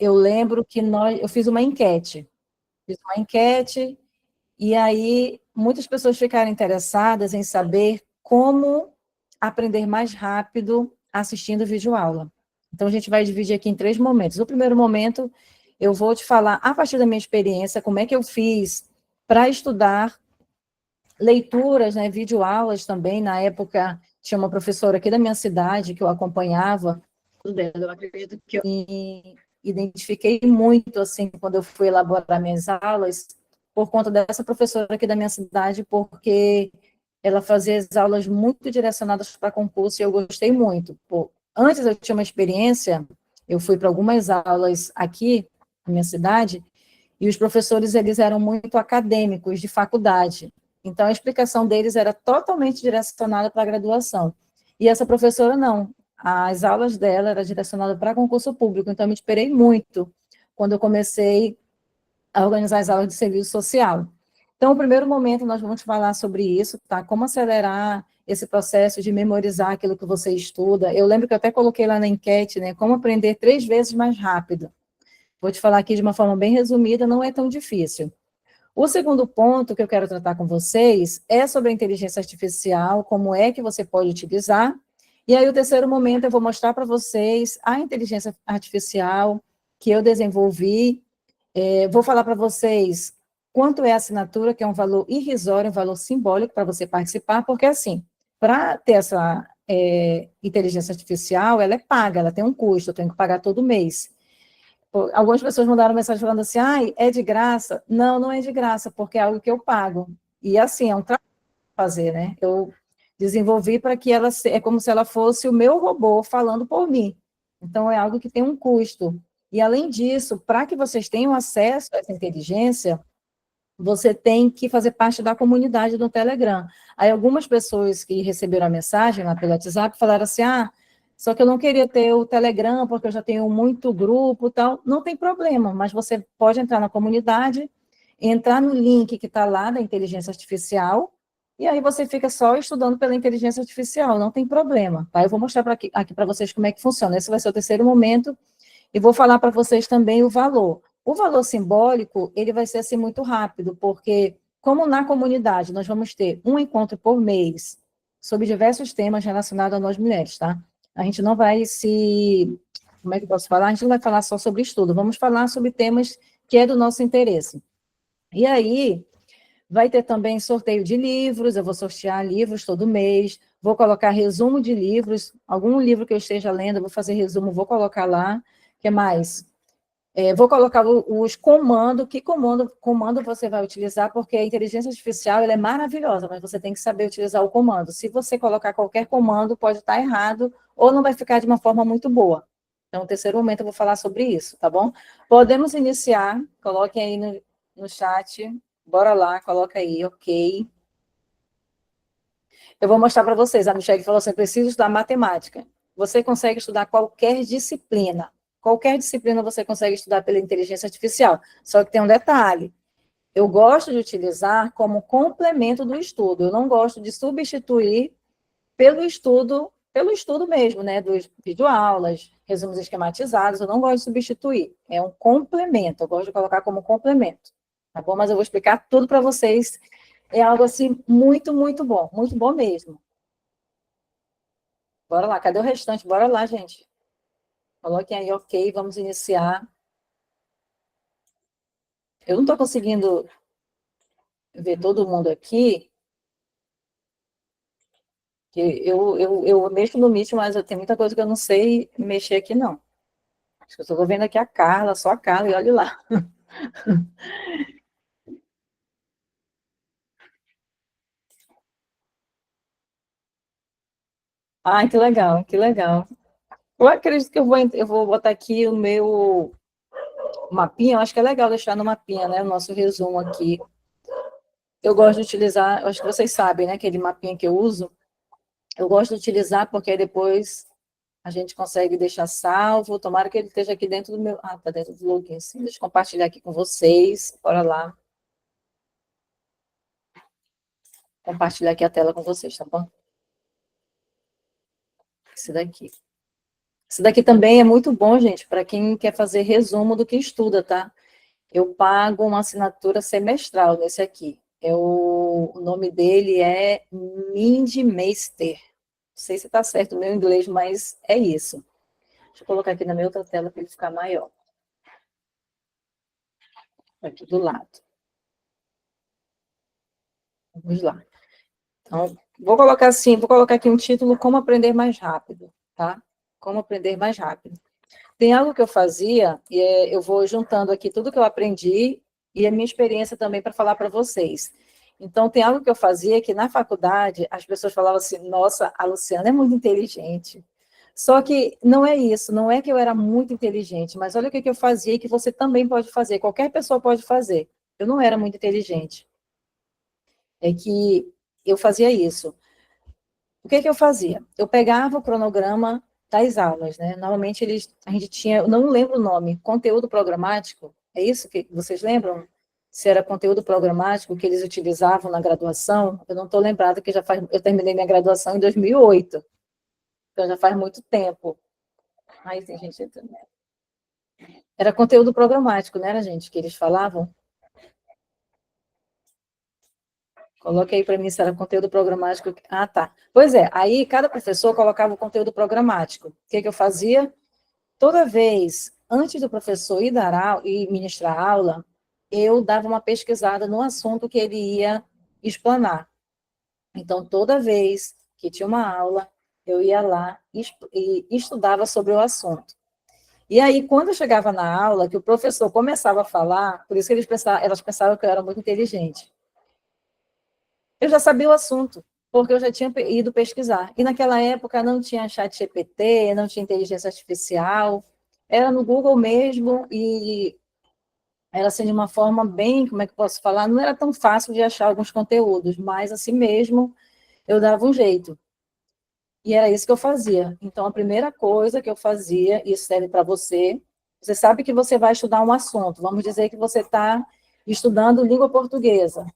eu lembro que eu fiz uma enquete. E aí muitas pessoas ficaram interessadas em saber como aprender mais rápido assistindo videoaula. Então, a gente vai dividir aqui em 3 momentos. O primeiro momento, eu vou te falar, a partir da minha experiência, como é que eu fiz para estudar leituras, né, videoaulas também. Na época, tinha uma professora aqui da minha cidade que eu acompanhava, eu acredito que eu me identifiquei muito, assim, quando eu fui elaborar minhas aulas, por conta dessa professora aqui da minha cidade, porque ela fazia as aulas muito direcionadas para concurso e eu gostei muito. Antes eu tinha uma experiência, eu fui para algumas aulas aqui na minha cidade, e os professores, eles eram muito acadêmicos, de faculdade. Então, a explicação deles era totalmente direcionada para a graduação. E essa professora, não. As aulas dela eram direcionadas para concurso público. Então, eu me esperei muito quando eu comecei a organizar as aulas de serviço social. Então, no primeiro momento, nós vamos falar sobre isso, tá? Como acelerar esse processo de memorizar aquilo que você estuda. Eu lembro que eu até coloquei lá na enquete, né? Como aprender 3 vezes mais rápido. Vou te falar aqui de uma forma bem resumida, não é tão difícil. O segundo ponto que eu quero tratar com vocês é sobre a inteligência artificial, como é que você pode utilizar. E aí, o terceiro momento, eu vou mostrar para vocês a inteligência artificial que eu desenvolvi. Vou falar para vocês quanto é a assinatura, que é um valor irrisório, um valor simbólico para você participar, porque, assim, para ter essa inteligência artificial, ela é paga, ela tem um custo, eu tenho que pagar todo mês. Algumas pessoas mandaram mensagem falando assim, é de graça? Não, não é de graça, porque é algo que eu pago. E assim, é um trabalho fazer, né? Eu desenvolvi para que ela, é como se ela fosse o meu robô falando por mim. Então, é algo que tem um custo. E, além disso, para que vocês tenham acesso a essa inteligência, você tem que fazer parte da comunidade do Telegram. Aí, algumas pessoas que receberam a mensagem lá pelo WhatsApp falaram assim, só que eu não queria ter o Telegram, porque eu já tenho muito grupo e tal. Não tem problema, mas você pode entrar na comunidade, entrar no link que está lá da inteligência artificial, e aí você fica só estudando pela inteligência artificial, não tem problema. Tá? Eu vou mostrar aqui para vocês como é que funciona. Esse vai ser o terceiro momento, e vou falar para vocês também o valor. O valor simbólico, ele vai ser assim muito rápido, porque como na comunidade nós vamos ter um encontro por mês sobre diversos temas relacionados a nós mulheres, tá? A gente não vai como é que eu posso falar? A gente não vai falar só sobre estudo, vamos falar sobre temas que é do nosso interesse. E aí, vai ter também sorteio de livros, eu vou sortear livros todo mês, vou colocar resumo de livros, algum livro que eu esteja lendo, eu vou fazer resumo, vou colocar lá. O que mais? Vou colocar os comandos, que comando você vai utilizar, porque a inteligência artificial ela é maravilhosa, mas você tem que saber utilizar o comando. Se você colocar qualquer comando, pode estar errado, ou não vai ficar de uma forma muito boa. Então, no terceiro momento, eu vou falar sobre isso, tá bom? Podemos iniciar, coloquem aí no chat, bora lá, coloca aí, ok. Eu vou mostrar para vocês, a Michelle falou assim, preciso estudar matemática. Você consegue estudar qualquer disciplina você consegue estudar pela inteligência artificial, só que tem um detalhe, eu gosto de utilizar como complemento do estudo, eu não gosto de substituir pelo estudo mesmo, né, dos videoaulas, resumos esquematizados, eu não gosto de substituir, é um complemento, eu gosto de colocar como complemento, tá bom? Mas eu vou explicar tudo para vocês, é algo assim muito bom mesmo. Bora lá, cadê o restante? Bora lá, gente. Coloquem aí, ok, vamos iniciar. Eu não estou conseguindo ver todo mundo aqui, que eu mexo no Meet, mas tem muita coisa que eu não sei mexer aqui, não. Acho que eu estou vendo aqui a Carla, só a Carla, e olha lá. Que legal, que legal. Eu acredito que eu vou botar aqui o meu mapinha, eu acho que é legal deixar no mapinha, né, o nosso resumo aqui. Eu gosto de utilizar, eu acho que vocês sabem, né, aquele mapinha que eu uso, eu gosto de utilizar porque aí depois a gente consegue deixar salvo. Tomara que ele esteja aqui dentro do meu... tá dentro do login, sim. Deixa eu compartilhar aqui com vocês. Bora lá. Compartilhar aqui a tela com vocês, tá bom? Esse daqui. Isso daqui também é muito bom, gente, para quem quer fazer resumo do que estuda, tá? Eu pago uma assinatura semestral nesse aqui. O nome dele é MindMeister. Não sei se está certo o meu inglês, mas é isso. Deixa eu colocar aqui na minha outra tela para ele ficar maior. Aqui do lado. Vamos lá. Então, vou colocar assim, vou colocar aqui um título, Como Aprender Mais Rápido, tá? Como Aprender Mais Rápido. Tem algo que eu fazia, e eu vou juntando aqui tudo que eu aprendi e a minha experiência também para falar para vocês. Então, tem algo que eu fazia que na faculdade as pessoas falavam assim, nossa, a Luciana é muito inteligente. Só que não é isso, não é que eu era muito inteligente, mas olha o que eu fazia e que você também pode fazer, qualquer pessoa pode fazer. Eu não era muito inteligente. É que eu fazia isso. O que eu fazia? Eu pegava o cronograma das aulas, né? Normalmente a gente tinha, eu não lembro o nome, conteúdo programático, é isso que vocês lembram? Se era conteúdo programático que eles utilizavam na graduação, eu não estou lembrada que eu terminei minha graduação em 2008, então já faz muito tempo. Aí tem gente entrando. Era conteúdo programático, não era, gente, que eles falavam? Coloque aí para mim se era conteúdo programático. Ah, tá. Pois é, aí cada professor colocava o conteúdo programático. O que eu fazia? Toda vez, antes do professor ir dar aula, e ministrar a aula, eu dava uma pesquisada no assunto que ele ia explanar. Então, toda vez que tinha uma aula, eu ia lá e estudava sobre o assunto. E aí, quando eu chegava na aula, que o professor começava a falar, por isso que elas pensavam que eu era muito inteligente, eu já sabia o assunto, porque eu já tinha ido pesquisar. E naquela época não tinha chat GPT, não tinha inteligência artificial, era no Google mesmo, e era assim de uma forma bem, como é que eu posso falar? Não era tão fácil de achar alguns conteúdos, mas assim mesmo eu dava um jeito. E era isso que eu fazia. Então, a primeira coisa que eu fazia, e isso serve para você, você sabe que você vai estudar um assunto, vamos dizer que você está estudando língua portuguesa.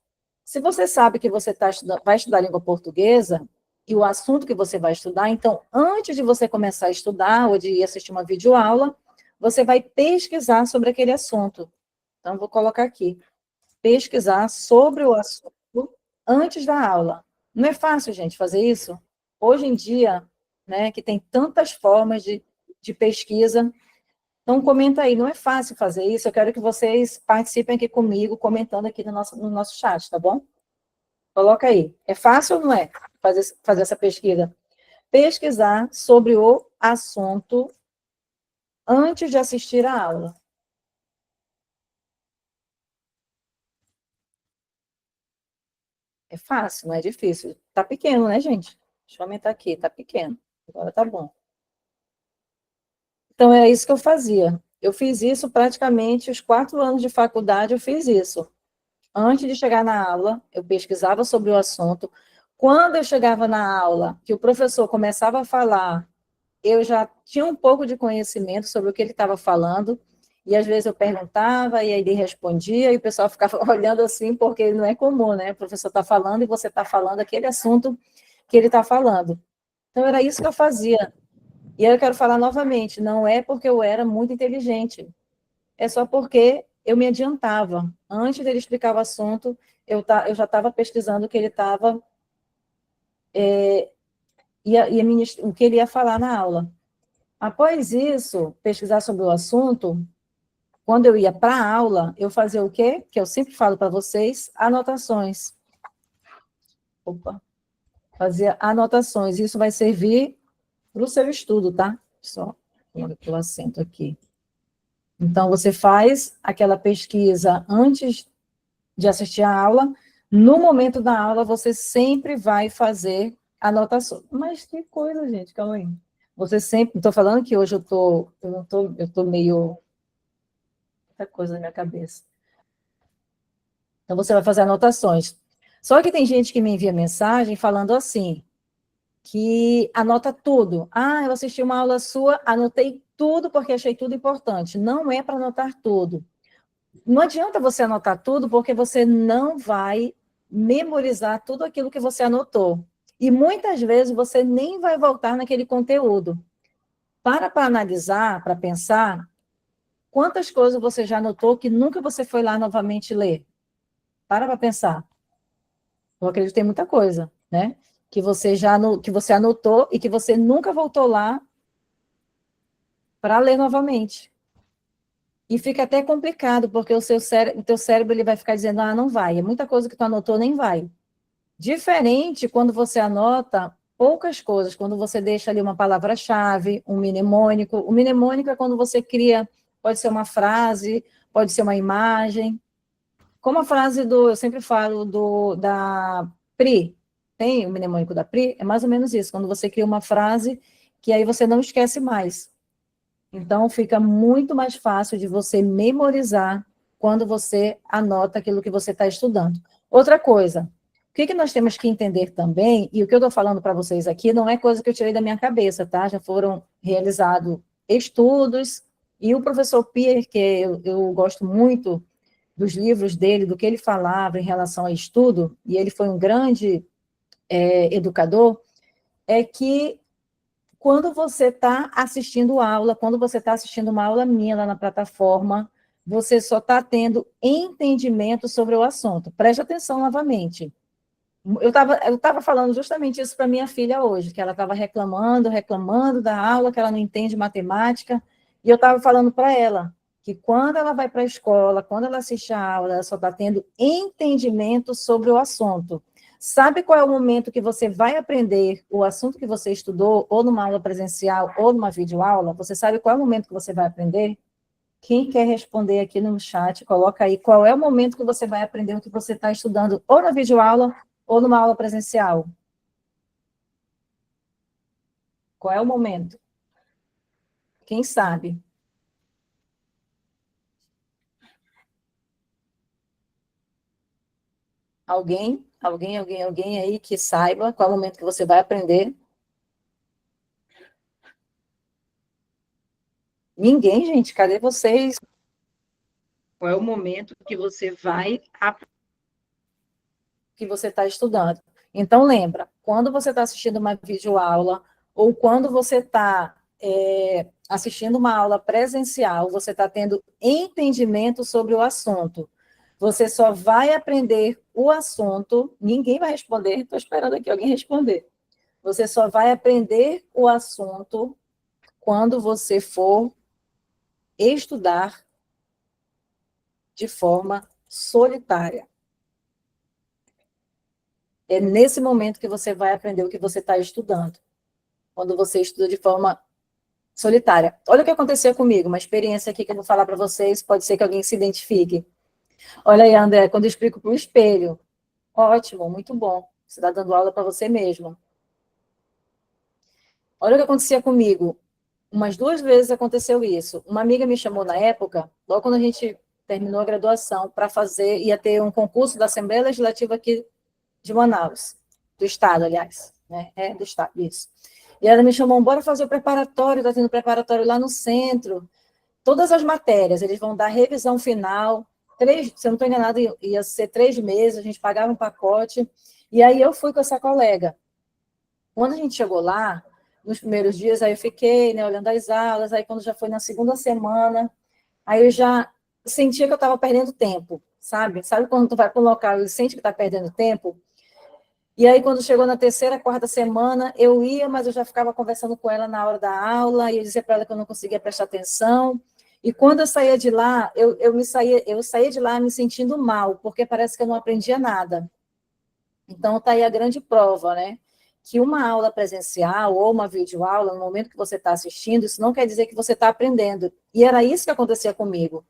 Se você sabe que você vai estudar língua portuguesa, e o assunto que você vai estudar, então, antes de você começar a estudar ou de ir assistir uma videoaula, você vai pesquisar sobre aquele assunto. Então, vou colocar aqui, pesquisar sobre o assunto antes da aula. Não é fácil, gente, fazer isso? Hoje em dia, né, que tem tantas formas de pesquisa, então comenta aí, não é fácil fazer isso, eu quero que vocês participem aqui comigo, comentando aqui no nosso chat, tá bom? Coloca aí, é fácil ou não é fazer essa pesquisa? Pesquisar sobre o assunto antes de assistir a aula. É fácil, não é difícil. Tá pequeno, né, gente? Deixa eu aumentar aqui, tá pequeno. Agora tá bom. Então, era isso que eu fazia. Eu fiz isso praticamente os 4 anos de faculdade, eu fiz isso. Antes de chegar na aula, eu pesquisava sobre o assunto. Quando eu chegava na aula, que o professor começava a falar, eu já tinha um pouco de conhecimento sobre o que ele estava falando, e às vezes eu perguntava, e aí ele respondia, e o pessoal ficava olhando assim, porque não é comum, né? O professor está falando e você está falando aquele assunto que ele está falando. Então, era isso que eu fazia. E aí eu quero falar novamente, não é porque eu era muito inteligente, é só porque eu me adiantava. Antes dele explicar o assunto, eu já estava pesquisando o que ele estava, o que ele ia falar na aula. Após isso, pesquisar sobre o assunto, quando eu ia para a aula, eu fazia o quê? Que eu sempre falo para vocês, anotações. Opa, fazia anotações. Isso vai servir para o seu estudo, tá? Só colocar o acento aqui. Então, você faz aquela pesquisa antes de assistir a aula. No momento da aula, você sempre vai fazer anotações. Mas que coisa, gente, calma aí. Você sempre. Estou falando que hoje eu estou meio. Muita coisa na minha cabeça. Então, você vai fazer anotações. Só que tem gente que me envia mensagem falando assim, que anota tudo. Ah, eu assisti uma aula sua, anotei tudo porque achei tudo importante. Não é para anotar tudo. Não adianta você anotar tudo, porque você não vai memorizar tudo aquilo que você anotou. E muitas vezes você nem vai voltar naquele conteúdo. Para analisar, para pensar, quantas coisas você já anotou que nunca você foi lá novamente ler? Para pensar. Eu acredito que tem muita coisa, né? Que você que você anotou e que você nunca voltou lá para ler novamente. E fica até complicado, porque o teu cérebro ele vai ficar dizendo, ah, não vai. É muita coisa que tu anotou, nem vai. Diferente quando você anota poucas coisas, quando você deixa ali uma palavra-chave, um mnemônico. O mnemônico é quando você cria, pode ser uma frase, pode ser uma imagem. Como a frase eu sempre falo da Pri, tem o mnemônico da Pri, é mais ou menos isso, quando você cria uma frase que aí você não esquece mais. Então, fica muito mais fácil de você memorizar quando você anota aquilo que você está estudando. Outra coisa, o que nós temos que entender também, e o que eu estou falando para vocês aqui não é coisa que eu tirei da minha cabeça, tá? Já foram realizados estudos, e o professor Pierre, que eu gosto muito dos livros dele, do que ele falava em relação a estudo, e ele foi um grande educador, é que quando você está assistindo aula, quando você está assistindo uma aula minha lá na plataforma, você só está tendo entendimento sobre o assunto. Preste atenção novamente. Eu tava falando justamente isso para minha filha hoje, que ela estava reclamando da aula, que ela não entende matemática, e eu estava falando para ela que quando ela vai para a escola, quando ela assiste a aula, ela só está tendo entendimento sobre o assunto. Sabe qual é o momento que você vai aprender o assunto que você estudou, ou numa aula presencial, ou numa videoaula? Você sabe qual é o momento que você vai aprender? Quem quer responder aqui no chat, coloca aí qual é o momento que você vai aprender o que você está estudando, ou na videoaula, ou numa aula presencial. Qual é o momento? Quem sabe? Alguém aí que saiba qual é o momento que você vai aprender? Ninguém, gente, cadê vocês? Qual é o momento que você vai que você está estudando? Então, lembra, quando você está assistindo uma videoaula ou quando você está assistindo uma aula presencial, você está tendo entendimento sobre o assunto. Você só vai aprender o assunto, ninguém vai responder, estou esperando aqui alguém responder. Você só vai aprender o assunto quando você for estudar de forma solitária. É nesse momento que você vai aprender o que você está estudando. Quando você estuda de forma solitária. Olha o que aconteceu comigo, uma experiência aqui que eu vou falar para vocês, pode ser que alguém se identifique. Olha aí, André, quando eu explico para o espelho, ótimo, muito bom. Você está dando aula para você mesmo. Olha o que acontecia comigo. Umas 2 vezes aconteceu isso. Uma amiga me chamou na época, logo quando a gente terminou a graduação, para fazer, ia ter um concurso da Assembleia Legislativa aqui de Manaus, do Estado, aliás, né? É, do Estado, isso. E ela me chamou, bora fazer o preparatório, está tendo preparatório lá no centro, todas as matérias, eles vão dar revisão final, se eu não estou enganada, ia ser 3 meses, a gente pagava um pacote, e aí eu fui com essa colega. Quando a gente chegou lá, nos primeiros dias, aí eu fiquei, né, olhando as aulas, aí quando já foi na segunda semana, aí eu já sentia que eu estava perdendo tempo, sabe? Sabe quando tu vai para um local e sente que está perdendo tempo? E aí, quando chegou na terceira, quarta semana, eu ia, mas eu já ficava conversando com ela na hora da aula, e eu dizia para ela que eu não conseguia prestar atenção. E quando eu saía de lá, eu saía de lá me sentindo mal, porque parece que eu não aprendia nada. Então, está aí a grande prova, né? Que uma aula presencial ou uma videoaula, no momento que você está assistindo, isso não quer dizer que você está aprendendo. E era isso que acontecia comigo.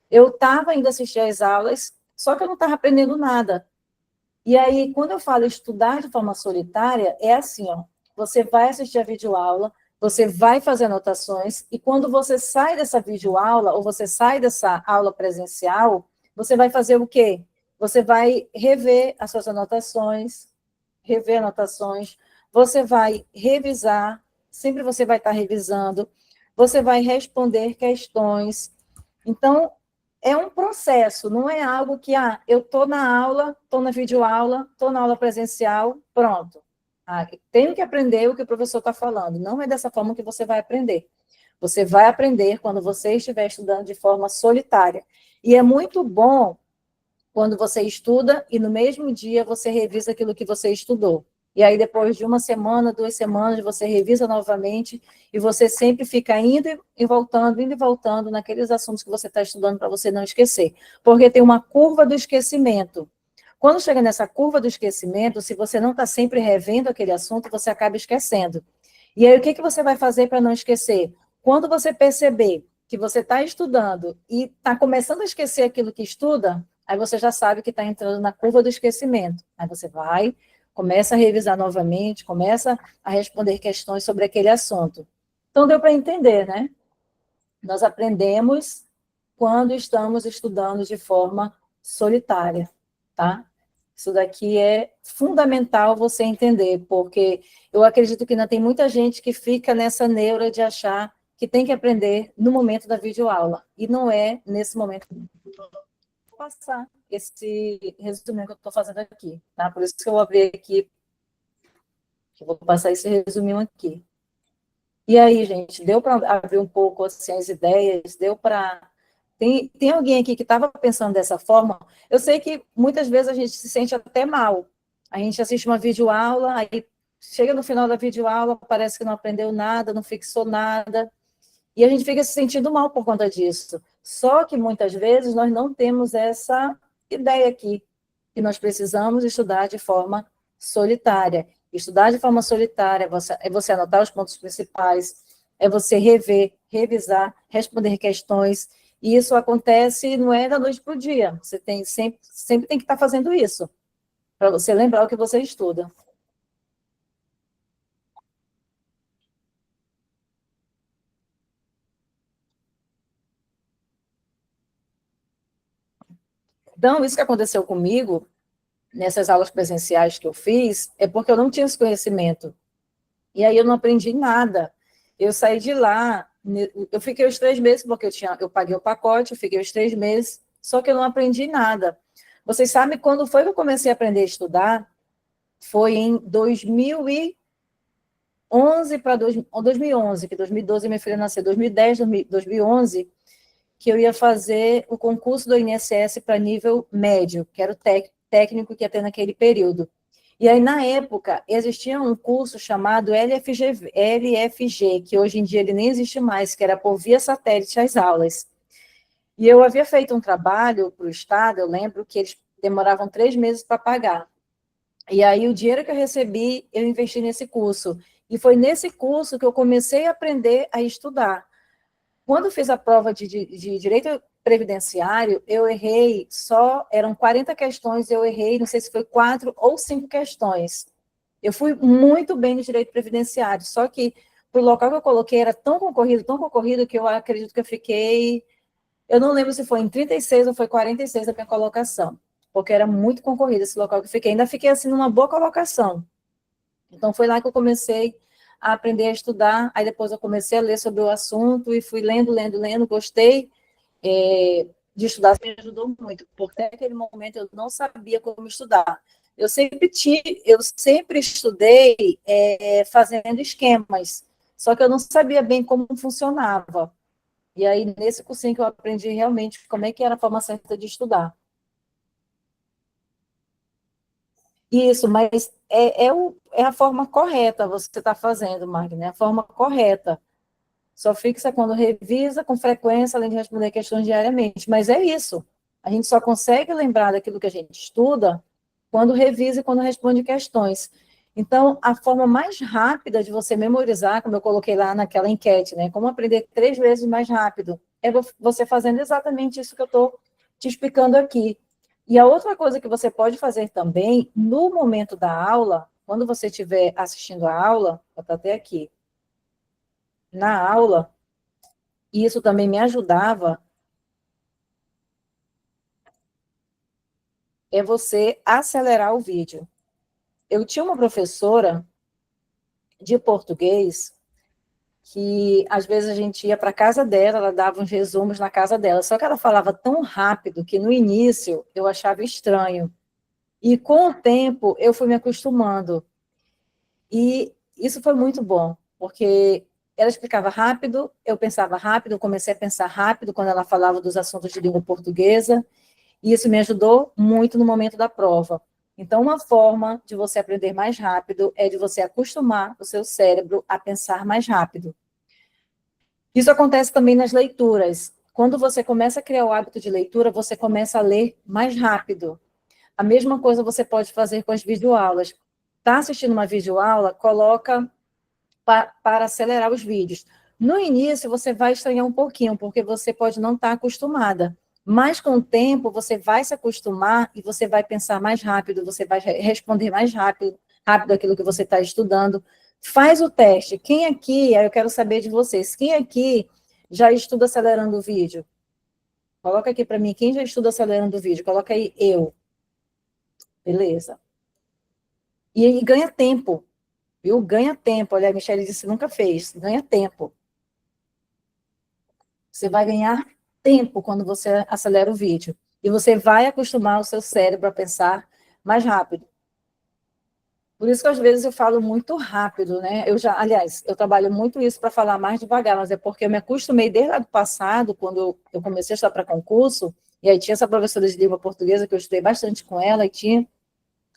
Eu estava indo assistir às aulas, só que eu não estava aprendendo nada. E aí, quando eu falo estudar de forma solitária, é assim, ó, você vai assistir a videoaula, você vai fazer anotações, e quando você sai dessa videoaula, ou você sai dessa aula presencial, você vai fazer o quê? Você vai rever as suas anotações, você vai revisar, sempre você vai estar revisando, você vai responder questões. Então, é um processo, não é algo que, eu estou na aula, estou na videoaula, estou na aula presencial, pronto. Tenho que aprender o que o professor está falando. Não é dessa forma que você vai aprender. Você vai aprender quando você estiver estudando de forma solitária. E é muito bom quando você estuda e no mesmo dia você revisa aquilo que você estudou. E aí, depois de uma semana, 2 semanas, você revisa novamente e você sempre fica indo e voltando naqueles assuntos que você está estudando para você não esquecer. Porque tem uma curva do esquecimento. Quando chega nessa curva do esquecimento, se você não está sempre revendo aquele assunto, você acaba esquecendo. E aí, o que você vai fazer para não esquecer? Quando você perceber que você está estudando e está começando a esquecer aquilo que estuda, aí você já sabe que está entrando na curva do esquecimento. Aí você vai, começa a revisar novamente, começa a responder questões sobre aquele assunto. Então, deu para entender, né? Nós aprendemos quando estamos estudando de forma solitária, tá? Isso daqui é fundamental você entender, porque eu acredito que ainda tem muita gente que fica nessa neura de achar que tem que aprender no momento da videoaula, e não é nesse momento. Vou passar esse resumo que eu estou fazendo aqui, tá? Por isso que eu vou abrir aqui, que eu vou passar esse resuminho aqui. E aí, gente, deu para abrir um pouco assim, as ideias? Deu para... Tem alguém aqui que estava pensando dessa forma? Eu sei que muitas vezes a gente se sente até mal. A gente assiste uma videoaula, aí chega no final da videoaula, parece que não aprendeu nada, não fixou nada, e a gente fica se sentindo mal por conta disso. Só que muitas vezes nós não temos essa ideia aqui, que nós precisamos estudar de forma solitária. Estudar de forma solitária é você anotar os pontos principais, é você rever, revisar, responder questões, e isso acontece, não é da noite para o dia, você tem sempre tem que estar fazendo isso, para você lembrar o que você estuda. Então, isso que aconteceu comigo, nessas aulas presenciais que eu fiz, é porque eu não tinha esse conhecimento. E aí eu não aprendi nada. Eu saí de lá, eu fiquei os 3 meses, porque eu paguei o pacote, eu fiquei os 3 meses, só que eu não aprendi nada. Vocês sabem quando foi que eu comecei a aprender a estudar? Foi em 2011 para 2011, que 2012 minha filha nasceu, 2010, 2011, que eu ia fazer o concurso do INSS para nível médio, que era o técnico que ia ter naquele período. E aí, na época, existia um curso chamado LFG, que hoje em dia ele nem existe mais, que era por via satélite as aulas. E eu havia feito um trabalho para o Estado, eu lembro que eles demoravam 3 meses para pagar. E aí, o dinheiro que eu recebi, eu investi nesse curso. E foi nesse curso que eu comecei a aprender a estudar. Quando eu fiz a prova de direito previdenciário, eu errei eram 40 questões, eu errei, não sei se foi 4 ou 5 questões. Eu fui muito bem no direito previdenciário, só que o local que eu coloquei era tão concorrido, que eu acredito que eu fiquei, eu não lembro se foi em 36 ou foi 46 a minha colocação, porque era muito concorrido esse local que eu fiquei. Ainda fiquei assim numa boa colocação. Então, foi lá que eu comecei a aprender a estudar, aí depois eu comecei a ler sobre o assunto e fui lendo, lendo, lendo, gostei de estudar, me ajudou muito, porque até aquele momento eu não sabia como estudar. Eu sempre estudei fazendo esquemas, só que eu não sabia bem como funcionava. E aí, nesse cursinho que eu aprendi realmente como é que era a forma certa de estudar. Isso, mas é a forma correta você está fazendo, Magna, é a forma correta. Só fixa quando revisa com frequência, além de responder questões diariamente. Mas é isso. A gente só consegue lembrar daquilo que a gente estuda quando revisa e quando responde questões. Então, a forma mais rápida de você memorizar, como eu coloquei lá naquela enquete, né? Como aprender 3 vezes mais rápido, é você fazendo exatamente isso que eu estou te explicando aqui. E a outra coisa que você pode fazer também, no momento da aula, quando você estiver assistindo a aula, vou estar até aqui, na aula, e isso também me ajudava, é você acelerar o vídeo. Eu tinha uma professora de português que, às vezes, a gente ia para a casa dela, ela dava uns resumos na casa dela, só que ela falava tão rápido que, no início, eu achava estranho. E, com o tempo, eu fui me acostumando. E isso foi muito bom, porque ela explicava rápido, eu pensava rápido, eu comecei a pensar rápido quando ela falava dos assuntos de língua portuguesa, e isso me ajudou muito no momento da prova. Então, uma forma de você aprender mais rápido é de você acostumar o seu cérebro a pensar mais rápido. Isso acontece também nas leituras. Quando você começa a criar o hábito de leitura, você começa a ler mais rápido. A mesma coisa você pode fazer com as videoaulas. Está assistindo uma videoaula, coloca para acelerar os vídeos. No início, você vai estranhar um pouquinho, porque você pode não estar acostumada. Mas, com o tempo, você vai se acostumar e você vai pensar mais rápido, você vai responder mais rápido aquilo que você está estudando. Faz o teste. Quem aqui, aí eu quero saber de vocês, quem aqui já estuda acelerando o vídeo? Coloca aqui para mim, quem já estuda acelerando o vídeo? Coloca aí, eu. Beleza. E aí ganha tempo, viu? Ganha tempo. Olha, a Michelle disse que nunca fez. Ganha tempo. Você vai ganhar tempo quando você acelera o vídeo. E você vai acostumar o seu cérebro a pensar mais rápido. Por isso que às vezes eu falo muito rápido, né? Aliás, eu trabalho muito isso para falar mais devagar, mas é porque eu me acostumei desde o passado, quando eu comecei a estudar para concurso, e aí tinha essa professora de língua portuguesa que eu estudei bastante com ela, e tinha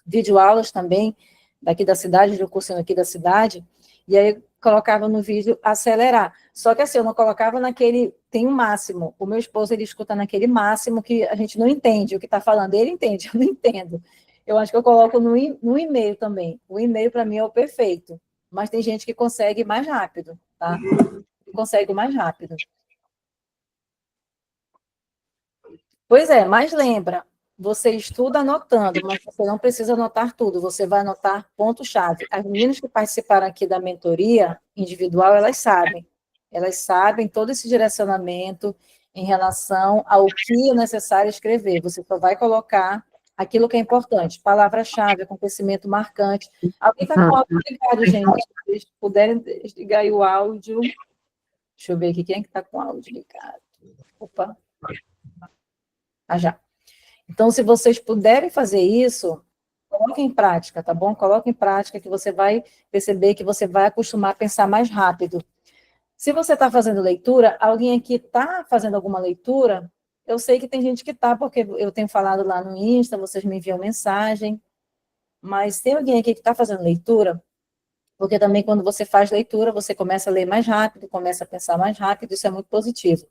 videoaulas também daqui da cidade, de um cursinho aqui da cidade, e aí colocava no vídeo acelerar. Só que assim, eu não colocava naquele, tem um máximo. O meu esposo, ele escuta naquele máximo que a gente não entende o que está falando. Ele entende, eu não entendo. Eu acho que eu coloco no e-mail também. O e-mail, para mim, é o perfeito. Mas tem gente que consegue mais rápido, tá? Consegue mais rápido. Pois é, mas lembra, você estuda anotando, mas você não precisa anotar tudo, você vai anotar ponto-chave. As meninas que participaram aqui da mentoria individual, elas sabem todo esse direcionamento em relação ao que é necessário escrever. Você só vai colocar aquilo que é importante, palavra-chave, acontecimento marcante. Alguém está com o áudio ligado, gente? Se vocês puderem desligar aí o áudio. Deixa eu ver aqui, quem é que está com o áudio ligado? Opa, já. Então, se vocês puderem fazer isso, coloque em prática, tá bom? Coloque em prática que você vai perceber que você vai acostumar a pensar mais rápido. Se você está fazendo leitura, alguém aqui está fazendo alguma leitura? Eu sei que tem gente que está, porque eu tenho falado lá no Insta, vocês me enviam mensagem, mas tem alguém aqui que está fazendo leitura? Porque também quando você faz leitura, você começa a ler mais rápido, começa a pensar mais rápido, isso é muito positivo.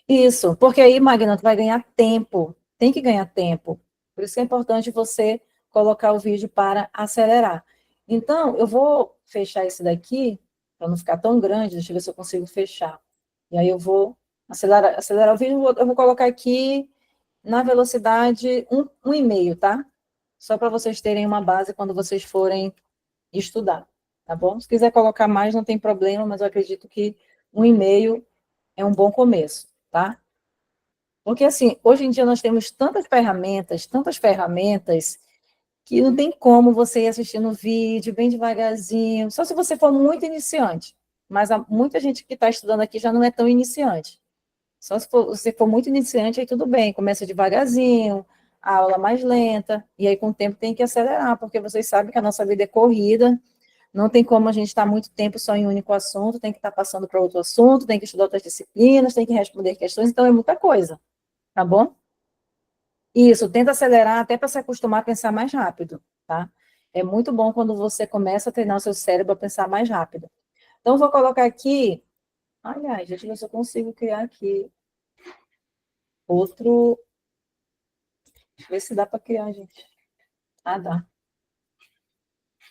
Isso, porque aí, Magna, tu vai ganhar tempo, tem que ganhar tempo. Por isso que é importante você colocar o vídeo para acelerar. Então, eu vou fechar esse daqui, para não ficar tão grande, deixa eu ver se eu consigo fechar. E aí eu vou acelerar o vídeo, eu vou colocar aqui na velocidade 1,5, tá? Só para vocês terem uma base quando vocês forem estudar, tá bom? Se quiser colocar mais, não tem problema, mas eu acredito que 1,5 é um bom começo, tá? Porque, assim, hoje em dia nós temos tantas ferramentas, que não tem como você ir assistindo vídeo bem devagarzinho, só se você for muito iniciante. Mas há muita gente que está estudando aqui já não é tão iniciante. Só se você for muito iniciante, aí tudo bem, começa devagarzinho, a aula mais lenta, e aí com o tempo tem que acelerar, porque vocês sabem que a nossa vida é corrida, não tem como a gente estar muito tempo só em um único assunto, tem que estar passando para outro assunto, tem que estudar outras disciplinas, tem que responder questões, então é muita coisa. Tá bom? Isso, tenta acelerar até para se acostumar a pensar mais rápido, tá? É muito bom quando você começa a treinar o seu cérebro a pensar mais rápido. Então, vou colocar aqui. Aliás, deixa eu ver se eu consigo criar aqui outro. Deixa eu ver se dá para criar, gente. Ah, dá.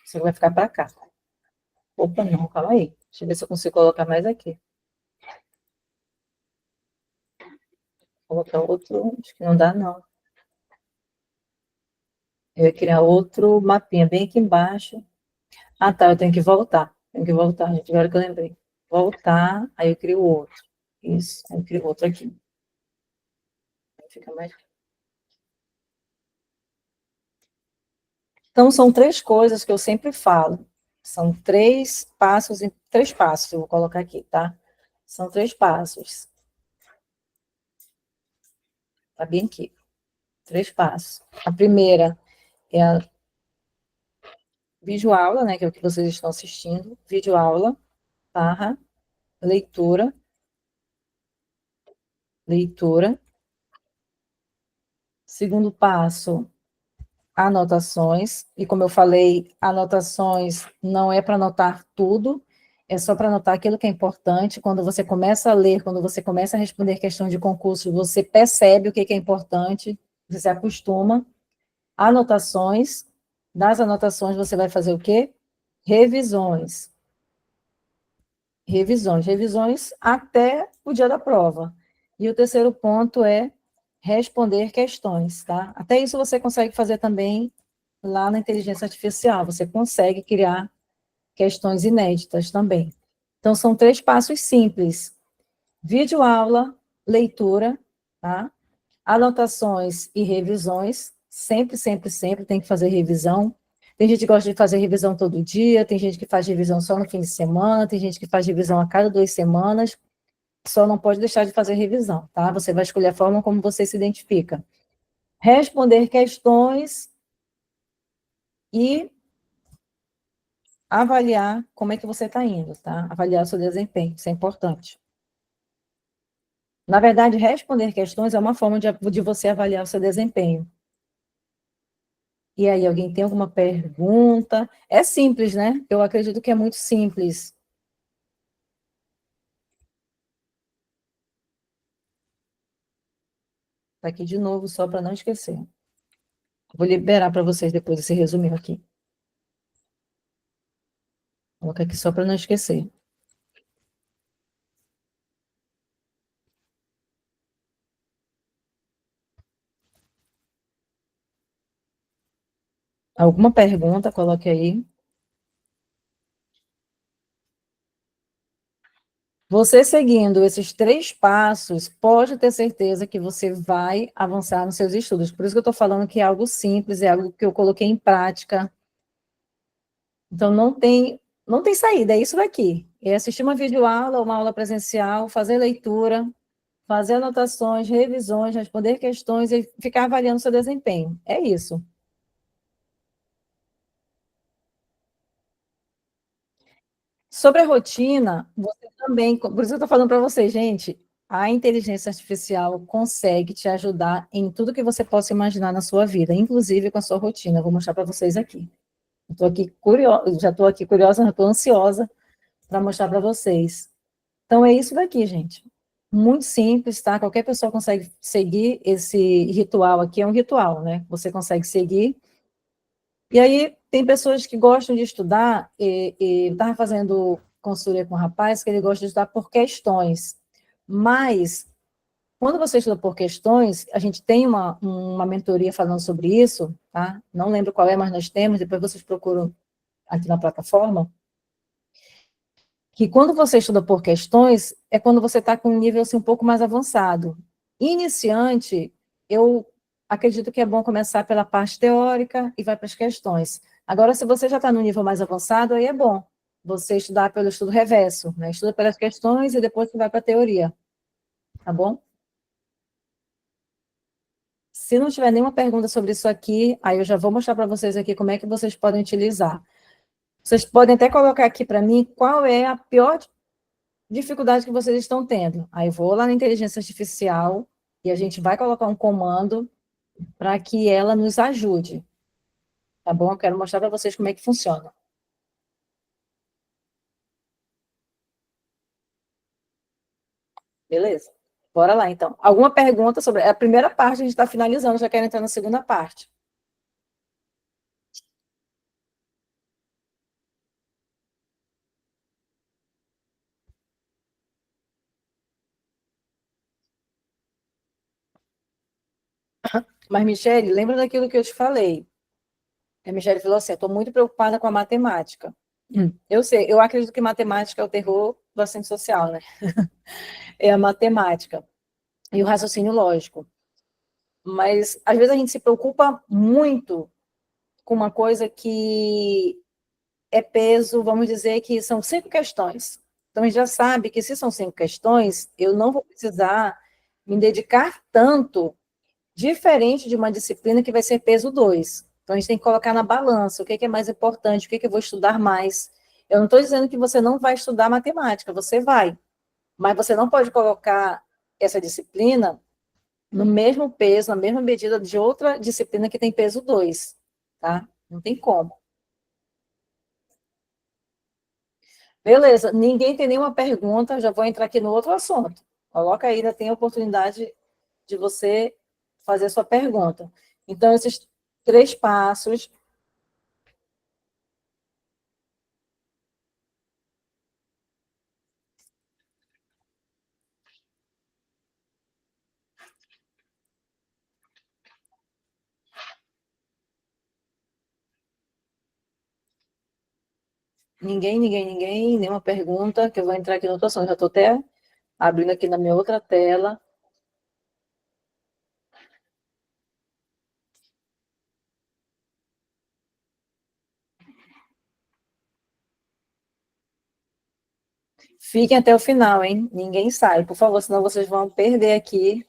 Você vai ficar para cá. Opa, não, calma aí. Deixa eu ver se eu consigo colocar mais aqui. Vou colocar outro. Acho que não dá, não. Eu ia criar outro mapinha bem aqui embaixo. Ah, tá, eu tenho que voltar. Tenho que voltar, gente, agora que eu lembrei. Voltar, aí eu crio outro. Isso, aí eu crio outro aqui. Aí fica mais... Então, são três coisas que eu sempre falo. São três passos, eu vou colocar aqui, tá? São três passos. Tá bem aqui. Três passos. A primeira é videoaula, né, que é o que vocês estão assistindo, videoaula, barra, leitura, leitura. Segundo passo, anotações. E como eu falei, anotações não é para anotar tudo, é só para anotar aquilo que é importante. Quando você começa a ler, quando você começa a responder questões de concurso, você percebe o que é importante, você se acostuma. Anotações. Das anotações, você vai fazer o quê? Revisões. Revisões até o dia da prova. E o terceiro ponto é responder questões, tá? Até isso você consegue fazer também lá na inteligência artificial, você consegue criar questões inéditas também. Então, são 3 passos simples: videoaula, leitura, tá? Anotações e revisões, sempre, sempre, sempre tem que fazer revisão. Tem gente que gosta de fazer revisão todo dia, tem gente que faz revisão só no fim de semana, tem gente que faz revisão a cada 2 semanas, só não pode deixar de fazer revisão, tá? Você vai escolher a forma como você se identifica. Responder questões e avaliar como é que você está indo, tá? Avaliar o seu desempenho, isso é importante. Na verdade, responder questões é uma forma de você avaliar o seu desempenho. E aí, alguém tem alguma pergunta? É simples, né? Eu acredito que é muito simples. Tá aqui de novo, só para não esquecer. Vou liberar para vocês depois esse resuminho aqui. Vou colocar aqui só para não esquecer. Alguma pergunta, coloque aí. Você seguindo esses 3 passos, pode ter certeza que você vai avançar nos seus estudos. Por isso que eu estou falando que é algo simples, é algo que eu coloquei em prática. Então, não tem saída, é isso daqui. É assistir uma videoaula, uma aula presencial, fazer leitura, fazer anotações, revisões, responder questões e ficar avaliando seu desempenho. É isso. Sobre a rotina, você também, por isso que eu estou falando para você, gente, a inteligência artificial consegue te ajudar em tudo que você possa imaginar na sua vida, inclusive com a sua rotina. Eu vou mostrar para vocês aqui. Estou aqui curiosa, já estou aqui curiosa, já estou ansiosa para mostrar para vocês. Então, é isso daqui, gente. Muito simples, tá? Qualquer pessoa consegue seguir esse ritual aqui, é um ritual, né? Você consegue seguir. E aí, tem pessoas que gostam de estudar, e estava fazendo consultoria com um rapaz que ele gosta de estudar por questões. Mas, quando você estuda por questões, a gente tem uma mentoria falando sobre isso, tá? Não lembro qual é, mas nós temos, depois vocês procuram aqui na plataforma, que quando você estuda por questões, é quando você está com um nível assim, um pouco mais avançado. Iniciante, eu acredito que é bom começar pela parte teórica e vai para as questões. Agora, se você já está no nível mais avançado, aí é bom você estudar pelo estudo reverso, né? Estuda pelas questões e depois você vai para a teoria, tá bom? Se não tiver nenhuma pergunta sobre isso aqui, aí eu já vou mostrar para vocês aqui como é que vocês podem utilizar. Vocês podem até colocar aqui para mim qual é a pior dificuldade que vocês estão tendo. Aí eu vou lá na inteligência artificial e a gente vai colocar um comando para que ela nos ajude, tá bom? Eu quero mostrar para vocês como é que funciona. Beleza? Bora lá, então. Alguma pergunta sobre a primeira parte? A gente está finalizando, já quero entrar na segunda parte. Mas, Michele, lembra daquilo que eu te falei? A Michele falou assim: estou muito preocupada com a matemática. Eu sei, eu acredito que matemática é o terror do assistente social, né? É a matemática e o raciocínio lógico. Mas, às vezes, a gente se preocupa muito com uma coisa que é peso, vamos dizer que são 5 questões. Então, a gente já sabe que se são 5 questões, eu não vou precisar me dedicar tanto, diferente de uma disciplina que vai ser peso 2. Então, a gente tem que colocar na balança o que é mais importante, o que eu vou estudar mais. Eu não estou dizendo que você não vai estudar matemática, você vai, mas você não pode colocar essa disciplina no mesmo peso, na mesma medida de outra disciplina que tem peso 2, tá? Não tem como. Beleza, ninguém tem nenhuma pergunta, já vou entrar aqui no outro assunto. Coloca aí, ainda tem a oportunidade de você fazer a sua pergunta. Então, esses 3 passos. Ninguém, nenhuma pergunta, que eu vou entrar aqui no outro assunto. Já estou até abrindo aqui na minha outra tela. Fiquem até o final, hein? Ninguém sai, por favor, senão vocês vão perder aqui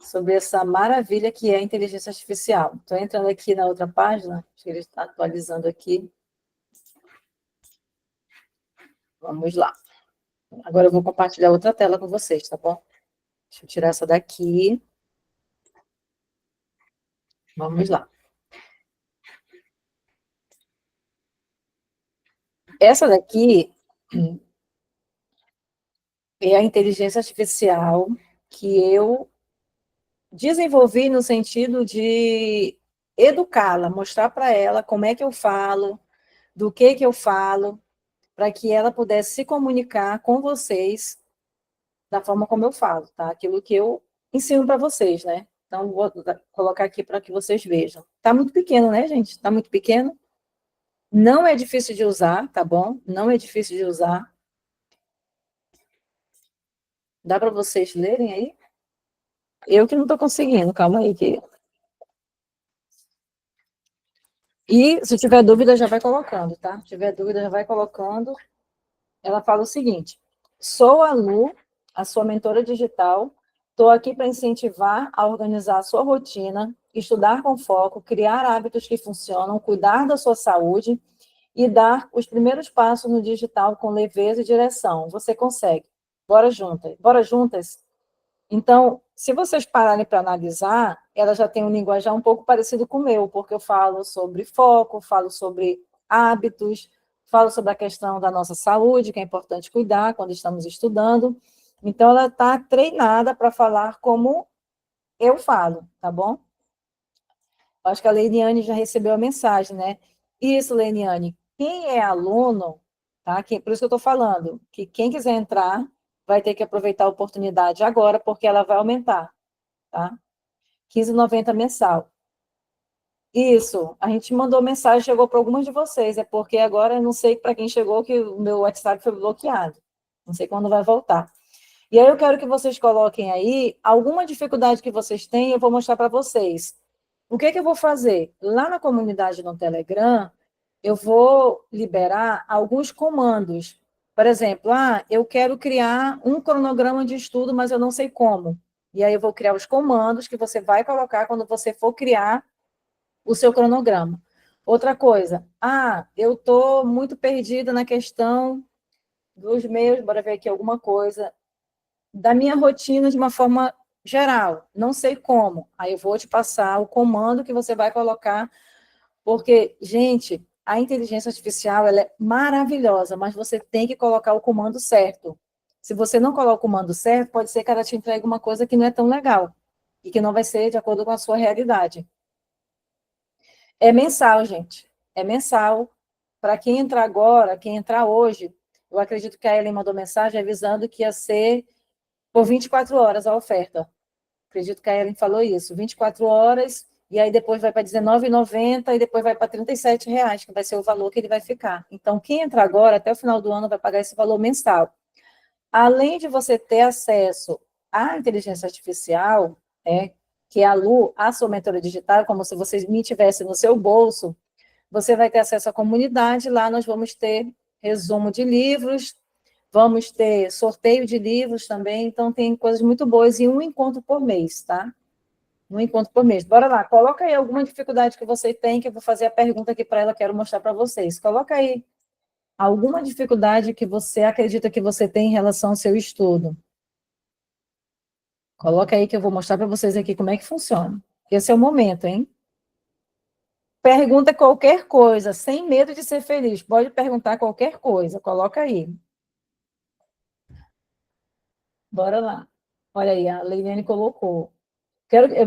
sobre essa maravilha que é a inteligência artificial. Estou entrando aqui na outra página, acho que ele está atualizando aqui. Vamos lá. Agora eu vou compartilhar outra tela com vocês, tá bom? Deixa eu tirar essa daqui. Vamos lá. Essa daqui é a inteligência artificial que eu desenvolvi no sentido de educá-la, mostrar para ela como é que eu falo, do que eu falo, para que ela pudesse se comunicar com vocês da forma como eu falo, tá? Aquilo que eu ensino para vocês, né? Então, vou colocar aqui para que vocês vejam. Tá muito pequeno, né, gente? Tá muito pequeno. Não é difícil de usar, tá bom? Não é difícil de usar. Dá para vocês lerem aí? Eu que não estou conseguindo, calma aí. E se tiver dúvida, já vai colocando, tá? Se tiver dúvida, já vai colocando. Ela fala o seguinte: sou a Lu, a sua mentora digital. Estou aqui para incentivar a organizar a sua rotina, estudar com foco, criar hábitos que funcionam, cuidar da sua saúde e dar os primeiros passos no digital com leveza e direção. Você consegue. Bora juntas. Bora juntas? Então, se vocês pararem para analisar, ela já tem um linguajar um pouco parecido com o meu, porque eu falo sobre foco, falo sobre hábitos, falo sobre a questão da nossa saúde, que é importante cuidar quando estamos estudando. Então, ela está treinada para falar como eu falo, tá bom? Acho que a Leiliane já recebeu a mensagem, né? Isso, Leiliane. Quem é aluno, tá? Por isso que eu estou falando, que quem quiser entrar vai ter que aproveitar a oportunidade agora, porque ela vai aumentar, tá? 15,90 mensal. Isso, a gente mandou mensagem, chegou para algumas de vocês, é porque agora eu não sei para quem chegou que o meu WhatsApp foi bloqueado. Não sei quando vai voltar. E aí eu quero que vocês coloquem aí alguma dificuldade que vocês têm, eu vou mostrar para vocês. O que que eu vou fazer? Lá na comunidade no Telegram, eu vou liberar alguns comandos. Por exemplo, eu quero criar um cronograma de estudo, mas eu não sei como. E aí eu vou criar os comandos que você vai colocar quando você for criar o seu cronograma. Outra coisa, eu estou muito perdida na questão dos meus, bora ver aqui alguma coisa, da minha rotina de uma forma geral, não sei como. Aí eu vou te passar o comando que você vai colocar, porque, gente, a inteligência artificial ela é maravilhosa, mas você tem que colocar o comando certo. Se você não coloca o comando certo, pode ser que ela te entregue uma coisa que não é tão legal e que não vai ser de acordo com a sua realidade. É mensal, gente. É mensal. Para quem entrar agora, quem entrar hoje, eu acredito que a Ellen mandou mensagem avisando que ia ser por 24 horas a oferta. Acredito que a Ellen falou isso. 24 horas, e aí depois vai para R$19,90 e depois vai para R$37, que vai ser o valor que ele vai ficar. Então, quem entrar agora, até o final do ano, vai pagar esse valor mensal. Além de você ter acesso à inteligência artificial, que é a Lu, a sua mentora digital, como se você me tivesse no seu bolso, você vai ter acesso à comunidade, lá nós vamos ter resumo de livros, vamos ter sorteio de livros também, então tem coisas muito boas e um encontro por mês, tá? Um encontro por mês. Bora lá, coloca aí alguma dificuldade que você tem, que eu vou fazer a pergunta aqui para ela, quero mostrar para vocês. Coloca aí alguma dificuldade que você acredita que você tem em relação ao seu estudo. Coloca aí que eu vou mostrar para vocês aqui como é que funciona. Esse é o momento, hein? Pergunta qualquer coisa, sem medo de ser feliz. Pode perguntar qualquer coisa, coloca aí. Bora lá. Olha aí, a Leiliane colocou.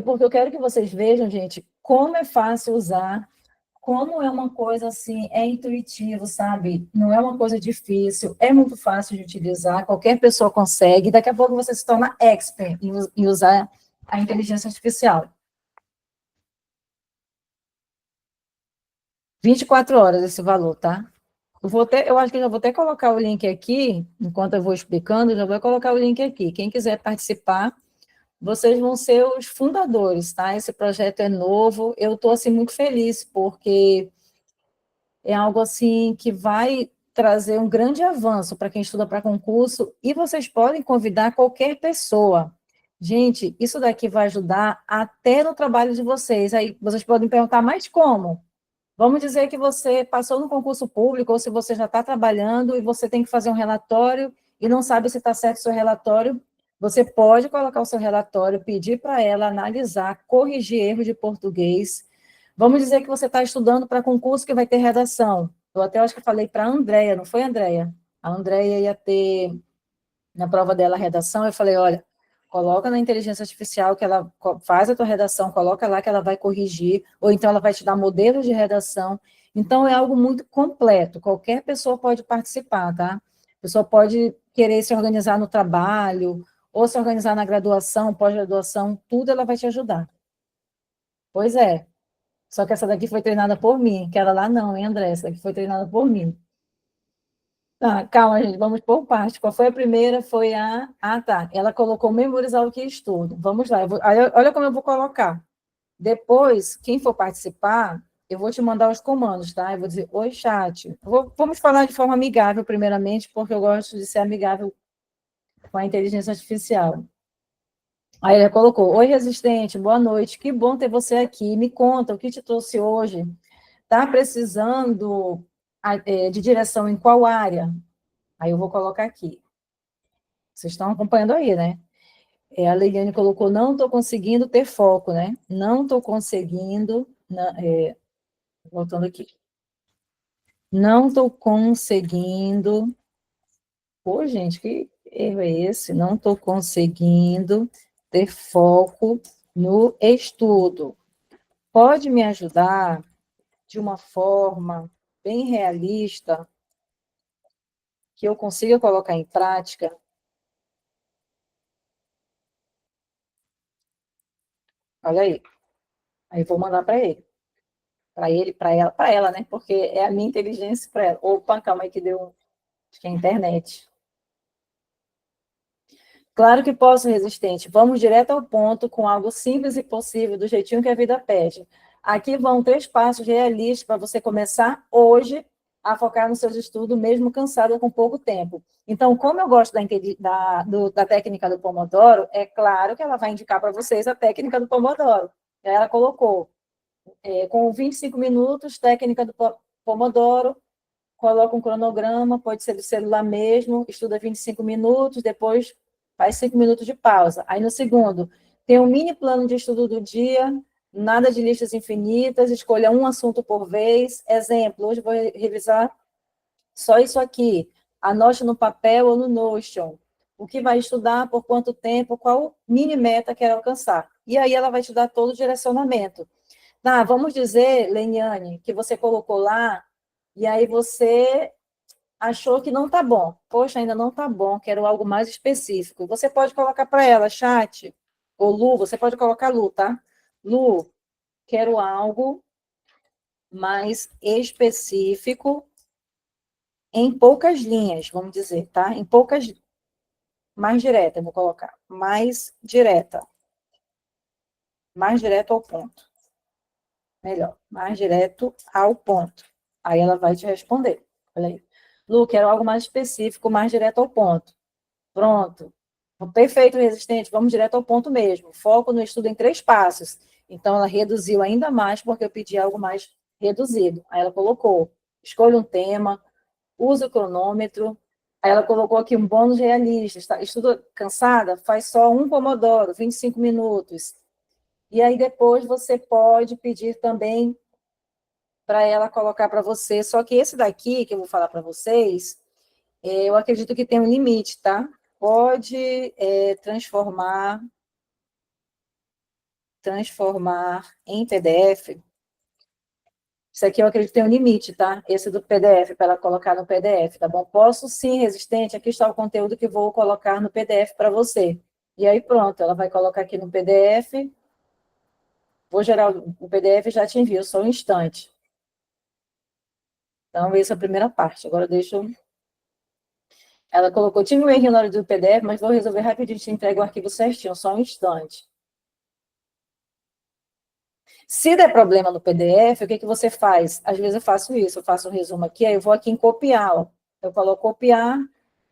Porque eu quero que vocês vejam, gente, como é fácil usar, como é uma coisa assim, é intuitivo, sabe? Não é uma coisa difícil, é muito fácil de utilizar, qualquer pessoa consegue. Daqui a pouco você se torna expert em usar a inteligência artificial. 24 horas esse valor, tá? Eu acho que eu já vou até colocar o link aqui, enquanto eu vou explicando, já vou colocar o link aqui. Quem quiser participar, vocês vão ser os fundadores, tá? Esse projeto é novo, eu estou, assim, muito feliz, porque é algo, assim, que vai trazer um grande avanço para quem estuda para concurso, e vocês podem convidar qualquer pessoa. Gente, isso daqui vai ajudar até no trabalho de vocês. Aí vocês podem perguntar, mas como? Vamos dizer que você passou no concurso público, ou se você já está trabalhando e você tem que fazer um relatório e não sabe se está certo o seu relatório, você pode colocar o seu relatório, pedir para ela analisar, corrigir erros de português. Vamos dizer que você está estudando para concurso que vai ter redação. Eu até acho que falei para a Andréia, não foi, Andréia? A Andréia ia ter na prova dela a redação, eu falei, olha, coloca na inteligência artificial que ela faz a tua redação, coloca lá que ela vai corrigir, ou então ela vai te dar modelos de redação. Então, é algo muito completo, qualquer pessoa pode participar, tá? A pessoa pode querer se organizar no trabalho, ou se organizar na graduação, pós-graduação, tudo ela vai te ajudar. Pois é, só que essa daqui foi treinada por mim, que ela lá não, hein, André? Essa daqui foi treinada por mim. Tá, calma, gente, vamos por parte. Qual foi a primeira? Foi a. Ah, tá. Ela colocou memorizar o que estudo. Vamos lá. Olha como eu vou colocar. Depois, quem for participar, eu vou te mandar os comandos, tá? Eu vou dizer, oi, chat. Vamos falar de forma amigável, primeiramente, porque eu gosto de ser amigável com a inteligência artificial. Aí ela colocou, oi, resistente, boa noite, que bom ter você aqui. Me conta, o que te trouxe hoje? Tá precisando de direção em qual área? Aí eu vou colocar aqui. Vocês estão acompanhando aí, né? A Leiliane colocou, não estou conseguindo ter foco, né? Não estou conseguindo, voltando aqui. Não estou conseguindo. Pô, gente, que erro é esse? Não estou conseguindo ter foco no estudo. Pode me ajudar de uma forma bem realista, que eu consiga colocar em prática? Olha aí. Aí vou mandar para ele. Para ela, né? Porque é a minha inteligência para ela. Opa, calma aí que deu, acho que é a internet. Claro que posso, resistente. Vamos direto ao ponto, com algo simples e possível, do jeitinho que a vida pede. Aqui vão 3 passos realistas para você começar hoje a focar nos seus estudos, mesmo cansado com pouco tempo. Então, como eu gosto da técnica do Pomodoro, é claro que ela vai indicar para vocês a técnica do Pomodoro. Ela colocou com 25 minutos, técnica do Pomodoro, coloca um cronograma, pode ser do celular mesmo, estuda 25 minutos, depois faz 5 minutos de pausa. Aí no segundo, tem um mini plano de estudo do dia, nada de listas infinitas, escolha um assunto por vez. Exemplo, hoje vou revisar só isso aqui. Anote no papel ou no Notion. O que vai estudar, por quanto tempo, qual mini meta quer alcançar. E aí ela vai te dar todo o direcionamento. Ah, vamos dizer, Leniane, que você colocou lá, e aí você achou que não está bom. Poxa, ainda não está bom, quero algo mais específico. Você pode colocar para ela, chat, ou Lu, você pode colocar Lu, tá? Lu, quero algo mais específico, em poucas linhas, vamos dizer, tá? Em poucas, mais direta, vou colocar. Mais direto ao ponto. Melhor, mais direto ao ponto. Aí ela vai te responder. Olha aí. Lu, quero algo mais específico, mais direto ao ponto. Pronto. Perfeito, resistente, vamos direto ao ponto mesmo. Foco no estudo em 3 passos. Então, ela reduziu ainda mais, porque eu pedi algo mais reduzido. Aí ela colocou, escolha um tema, use o cronômetro. Aí ela colocou aqui um bônus realista. Estuda cansada? Faz só um pomodoro, 25 minutos. E aí depois você pode pedir também para ela colocar para você. Só que esse daqui, que eu vou falar para vocês, eu acredito que tem um limite, tá? Pode transformar em PDF. Isso aqui eu acredito que tem um limite, tá? Esse do PDF, para ela colocar no PDF, tá bom? Posso sim, resistente, aqui está o conteúdo que vou colocar no PDF para você. E aí pronto, ela vai colocar aqui no PDF, vou gerar o PDF e já te envio, só um instante. Então, essa é a primeira parte. Agora deixa eu... Ela colocou, tinha um erro na hora do PDF, mas vou resolver rapidinho, te entrego o arquivo certinho, só um instante. Se der problema no PDF, o que você faz? Às vezes eu faço isso, eu faço um resumo aqui, aí eu vou aqui em copiar, ó. Eu coloco copiar,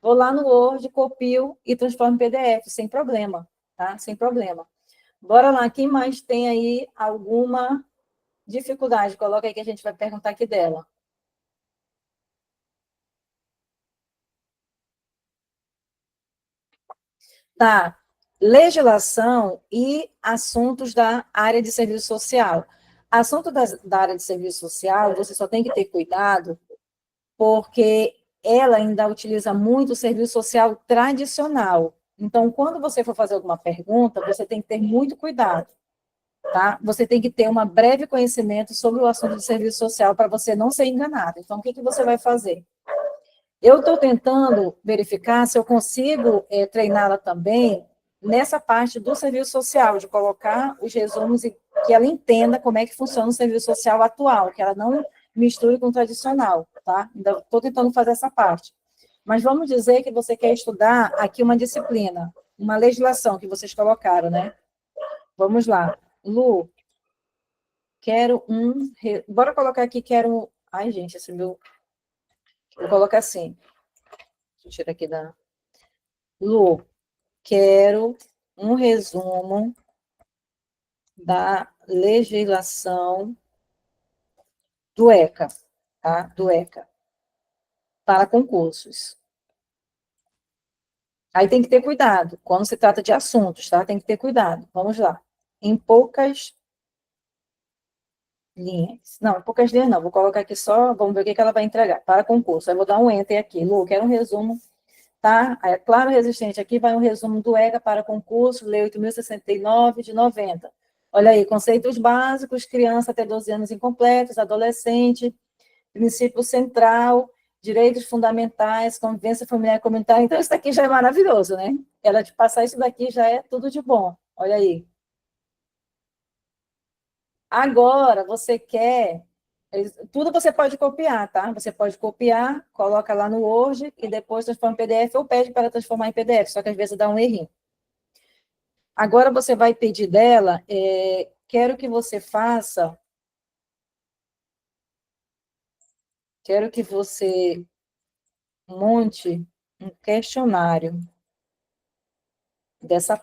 vou lá no Word, copio e transformo em PDF, sem problema, tá? Sem problema. Bora lá, quem mais tem aí alguma dificuldade? Coloca aí que a gente vai perguntar aqui dela. Tá, legislação e assuntos da área de serviço social. Assunto da área de serviço social, você só tem que ter cuidado porque ela ainda utiliza muito o serviço social tradicional. Então, quando você for fazer alguma pergunta, você tem que ter muito cuidado, tá? Você tem que ter um breve conhecimento sobre o assunto do serviço social para você não ser enganado. Então, o que você vai fazer? Eu estou tentando verificar se eu consigo treiná-la também nessa parte do serviço social, de colocar os resumos e que ela entenda como é que funciona o serviço social atual, que ela não misture com o tradicional, tá? Ainda estou tentando fazer essa parte. Mas vamos dizer que você quer estudar aqui uma disciplina, uma legislação que vocês colocaram, né? Vamos lá. Lu, quero um... Bora colocar aqui, quero... Ai, gente, esse meu... Vou colocar assim. Deixa eu tirar aqui da... Lu, quero um resumo da legislação do ECA, tá? Do ECA, para concursos. Aí tem que ter cuidado, quando se trata de assuntos, tá? Tem que ter cuidado. Vamos lá. Em poucas linhas. Não, em poucas linhas não. Vou colocar aqui só, vamos ver o que ela vai entregar. Para concurso. Aí vou dar um enter aqui. Lu, quero um resumo, tá? Aí, claro, resistente. Aqui vai um resumo do ECA para concurso, Lei 8.069, de 90. Olha aí, conceitos básicos, criança até 12 anos incompletos, adolescente, princípio central, direitos fundamentais, convivência familiar e comunitária. Então, isso daqui já é maravilhoso, né? Ela te passar isso daqui já é tudo de bom. Olha aí. Agora, você quer... Tudo você pode copiar, tá? Você pode copiar, coloca lá no Word e depois transforma em PDF ou pede para transformar em PDF, só que às vezes dá um errinho. Agora você vai pedir dela, quero que você faça, quero que você monte um questionário dessa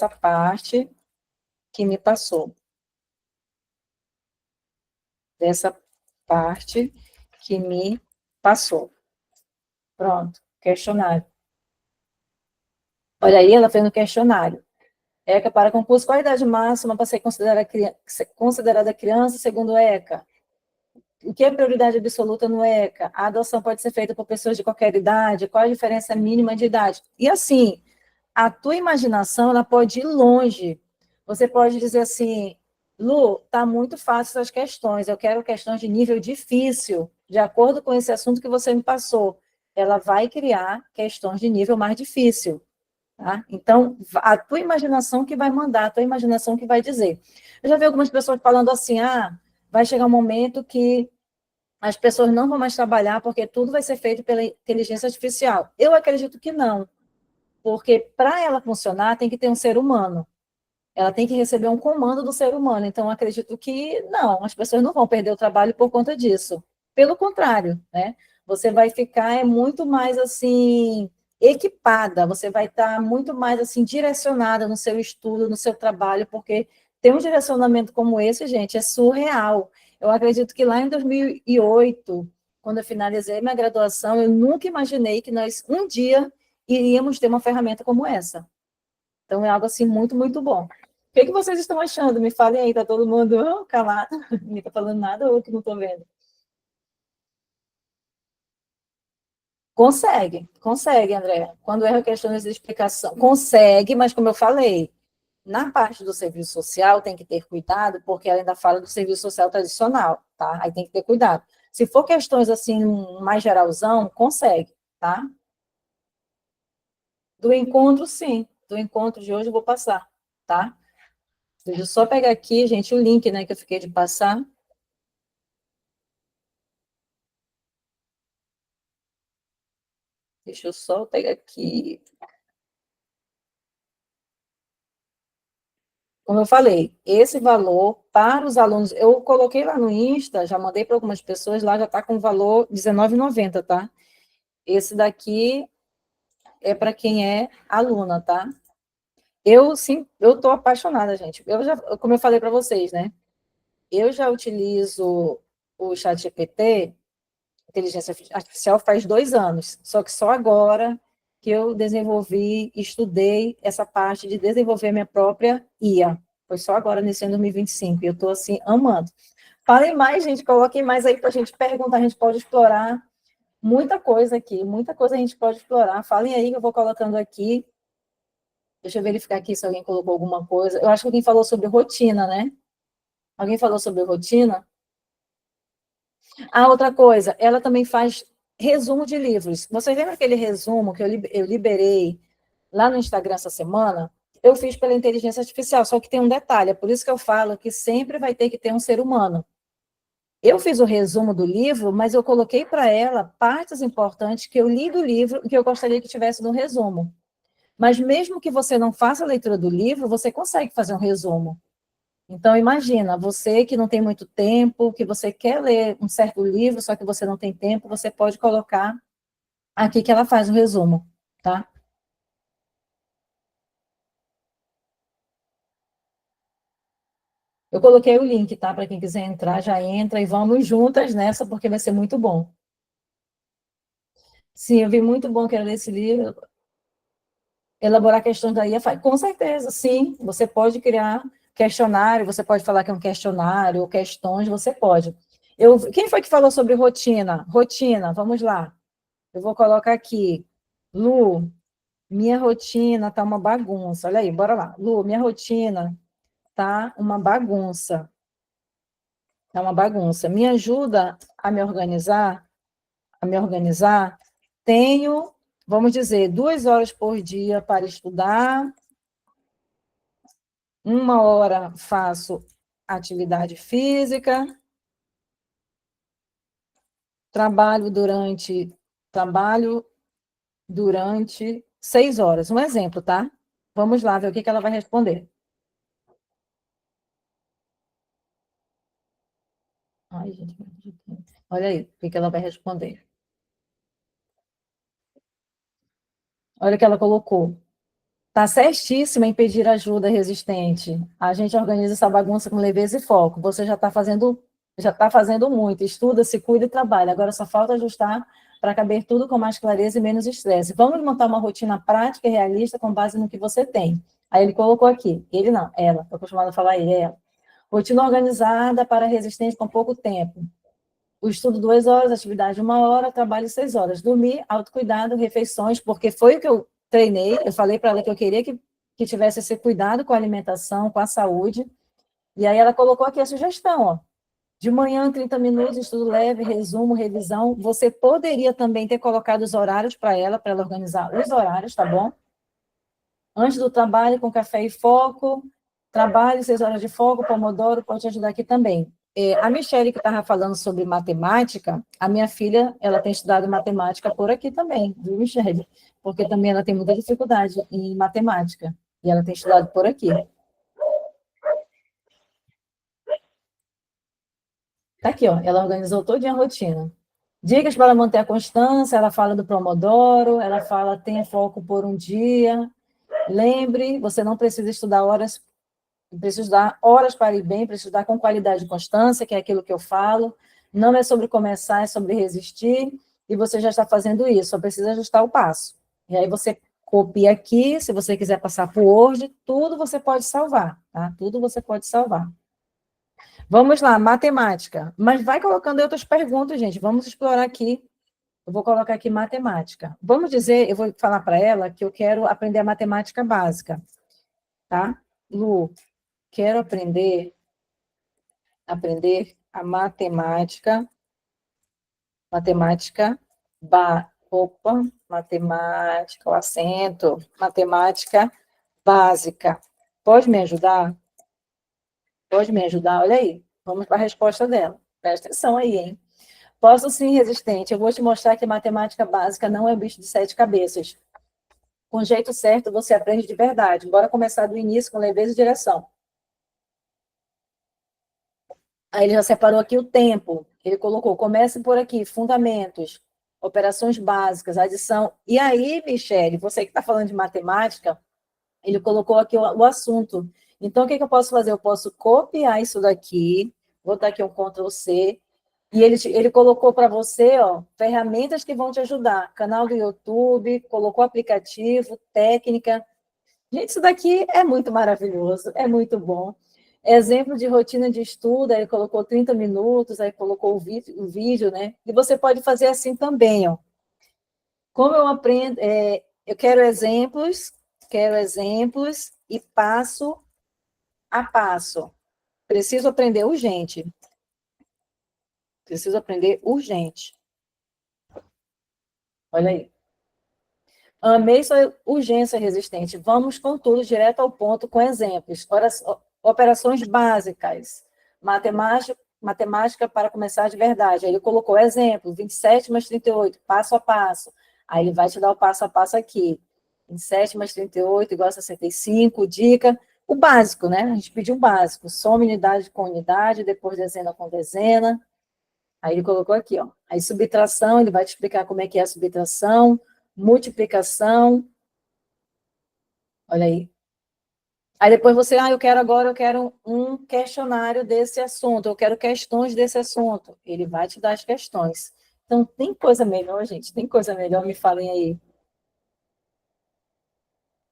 parte que me passou. Dessa parte que me passou. Pronto, questionário. Olha aí, ela fez no questionário. ECA para concurso, qual a idade máxima para ser considerada criança, segundo ECA? O que é prioridade absoluta no ECA? A adoção pode ser feita por pessoas de qualquer idade? Qual a diferença mínima de idade? E assim, a tua imaginação, ela pode ir longe. Você pode dizer assim, Lu, está muito fácil essas questões, eu quero questões de nível difícil, de acordo com esse assunto que você me passou. Ela vai criar questões de nível mais difícil. Tá? Então, a tua imaginação que vai mandar, a tua imaginação que vai dizer. Eu já vi algumas pessoas falando assim, vai chegar um momento que as pessoas não vão mais trabalhar porque tudo vai ser feito pela inteligência artificial. Eu acredito que não, porque para ela funcionar tem que ter um ser humano. Ela tem que receber um comando do ser humano. Então, eu acredito que não, as pessoas não vão perder o trabalho por conta disso. Pelo contrário, né? Você vai ficar muito mais assim equipada, você vai estar muito mais assim direcionada no seu estudo, no seu trabalho, porque ter um direcionamento como esse, gente, é surreal. Eu acredito que lá em 2008, quando eu finalizei minha graduação, eu nunca imaginei que nós um dia iríamos ter uma ferramenta como essa. Então é algo assim muito, muito bom. O que vocês estão achando? Me falem aí, tá todo mundo calado, ninguém está falando nada ou que não estou vendo? Consegue, consegue, André. Quando erra questões de explicação, consegue, mas como eu falei, na parte do serviço social tem que ter cuidado, porque ela ainda fala do serviço social tradicional, tá? Aí tem que ter cuidado. Se for questões assim, mais geralzão, consegue, tá? Do encontro, sim. Do encontro de hoje eu vou passar, tá? Deixa eu só pegar aqui, gente, o link, né, que eu fiquei de passar. Deixa eu só pegar aqui. Como eu falei, esse valor para os alunos, eu coloquei lá no Insta, já mandei para algumas pessoas, lá já está com o valor R$19,90, tá? Esse daqui é para quem é aluna, tá? Eu, sim, eu estou apaixonada, gente. Eu já, como eu falei para vocês, né? Eu já utilizo o ChatGPT, inteligência artificial, faz 2 anos, só que só agora que eu desenvolvi, estudei essa parte de desenvolver minha própria IA. Foi só agora, nesse ano 2025, e eu estou, assim, amando. Falem mais, gente, coloquem mais aí para a gente perguntar, a gente pode explorar muita coisa aqui, muita coisa a gente pode explorar. Falem aí que eu vou colocando aqui. Deixa eu verificar aqui se alguém colocou alguma coisa. Eu acho que alguém falou sobre rotina, né? Alguém falou sobre rotina? Ah, outra coisa, ela também faz resumo de livros. Você lembra aquele resumo que eu liberei lá no Instagram essa semana? Eu fiz pela inteligência artificial, só que tem um detalhe, é por isso que eu falo que sempre vai ter que ter um ser humano. Eu fiz o resumo do livro, mas eu coloquei para ela partes importantes que eu li do livro e que eu gostaria que tivesse no resumo. Mas mesmo que você não faça a leitura do livro, você consegue fazer um resumo. Então, imagina, você que não tem muito tempo, que você quer ler um certo livro, só que você não tem tempo, você pode colocar aqui que ela faz o resumo, tá? Eu coloquei o link, tá? Para quem quiser entrar, já entra e vamos juntas nessa, porque vai ser muito bom. Sim, eu vi muito bom que era ler esse livro, elaborar questões da IA, com certeza, sim, você pode criar questionário, você pode falar que é um questionário, ou questões, você pode. Quem foi que falou sobre rotina? Rotina, vamos lá. Eu vou colocar aqui, Lu, minha rotina tá uma bagunça. Olha aí, bora lá. Lu, minha rotina tá uma bagunça. Tá uma bagunça. Me ajuda a me organizar? A me organizar? Tenho, vamos dizer, 2 horas por dia para estudar, 1 hora faço atividade física, trabalho durante trabalho durante 6 horas. Um exemplo, tá? Vamos lá ver o que que ela vai responder. Ai, gente, olha aí, o que que ela vai responder. Olha o que ela colocou. Tá certíssima em pedir ajuda resistente. A gente organiza essa bagunça com leveza e foco. Você já está fazendo muito. Estuda, se cuida e trabalha. Agora só falta ajustar para caber tudo com mais clareza e menos estresse. Vamos montar uma rotina prática e realista com base no que você tem. Aí ele colocou aqui. Ele não, ela. Estou acostumada a falar ele, ela. Rotina organizada para resistente com pouco tempo. O estudo 2 horas, atividade 1 hora, trabalho 6 horas. Dormir, autocuidado, refeições, porque foi o que eu treinei. Eu falei para ela que eu queria que tivesse esse cuidado com a alimentação, com a saúde. E aí ela colocou aqui a sugestão, ó. De manhã, 30 minutos, estudo leve, resumo, revisão. Você poderia também ter colocado os horários para ela organizar os horários, tá bom? Antes do trabalho, com café e foco. Trabalho, 6 horas de foco, Pomodoro, pode te ajudar aqui também. A Michelle, que estava falando sobre matemática, a minha filha, ela tem estudado matemática por aqui também, viu, Michelle? Porque também ela tem muita dificuldade em matemática, e ela tem estudado por aqui. Tá aqui, ó, ela organizou toda a rotina. Dicas para manter a constância, ela fala do Pomodoro, ela fala tenha foco por um dia. Lembre, você não precisa estudar horas, precisa estudar horas para ir bem, precisa estudar com qualidade e constância, que é aquilo que eu falo. Não é sobre começar, é sobre resistir, e você já está fazendo isso, só precisa ajustar o passo. E aí você copia aqui, se você quiser passar para o Word, tudo você pode salvar, tá? Tudo você pode salvar. Vamos lá, matemática. Mas vai colocando outras perguntas, gente. Vamos explorar aqui. Eu vou colocar aqui matemática. Vamos dizer, eu vou falar para ela que eu quero aprender a matemática básica, tá? Lu, quero aprender a matemática, o acento, matemática básica. Pode me ajudar? Pode me ajudar? Olha aí, vamos para a resposta dela. Presta atenção aí, hein? Posso sim, resistente. Eu vou te mostrar que matemática básica não é um bicho de 7 cabeças. Com o jeito certo, você aprende de verdade. Bora começar do início com leveza e direção. Aí ele já separou aqui o tempo. Ele colocou, comece por aqui, fundamentos, operações básicas, adição. E aí, Michele, você que está falando de matemática, ele colocou aqui o assunto. Então, o que eu posso fazer? Eu posso copiar isso daqui, vou dar aqui um Ctrl C, e ele colocou para você, ó, ferramentas que vão te ajudar. Canal do YouTube, colocou aplicativo, técnica. Gente, isso daqui é muito maravilhoso, é muito bom. Exemplo de rotina de estudo, aí colocou 30 minutos, aí colocou o vídeo, né? E você pode fazer assim também, ó. Como eu aprendo, eu quero exemplos e passo a passo. Preciso aprender urgente. Preciso aprender urgente. Olha aí. Amei sua urgência resistente. Vamos com tudo, direto ao ponto, com exemplos. Operações básicas. Matemática para começar de verdade. Aí ele colocou exemplo, 27 mais 38, passo a passo. Aí ele vai te dar o passo a passo aqui. 27 mais 38 igual a 65, dica. O básico, né? A gente pediu o básico. Soma unidade com unidade, depois dezena com dezena. Aí ele colocou aqui, ó. Aí subtração, ele vai te explicar como é que é a subtração, multiplicação. Olha aí. Aí depois você, eu quero um questionário desse assunto, eu quero questões desse assunto. Ele vai te dar as questões. Então, tem coisa melhor, gente? Tem coisa melhor? Me falem aí.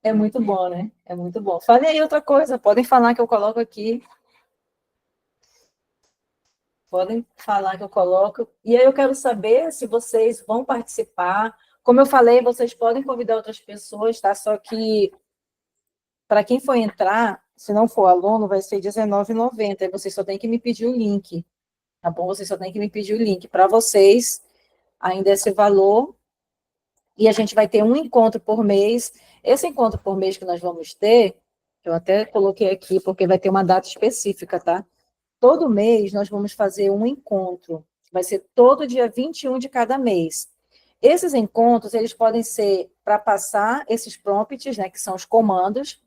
É muito bom, né? É muito bom. Falem aí outra coisa, podem falar que eu coloco aqui. Podem falar que eu coloco. E aí eu quero saber se vocês vão participar. Como eu falei, vocês podem convidar outras pessoas, tá? Só que para quem for entrar, se não for aluno, vai ser R$19,90. Aí vocês só tem que me pedir o link, tá bom? Vocês só tem que me pedir o link. Para vocês, ainda esse valor. E a gente vai ter um encontro por mês. Esse encontro por mês que nós vamos ter, eu até coloquei aqui, porque vai ter uma data específica, tá? Todo mês nós vamos fazer um encontro. Vai ser todo dia 21 de cada mês. Esses encontros, eles podem ser para passar esses prompts, né, que são os comandos,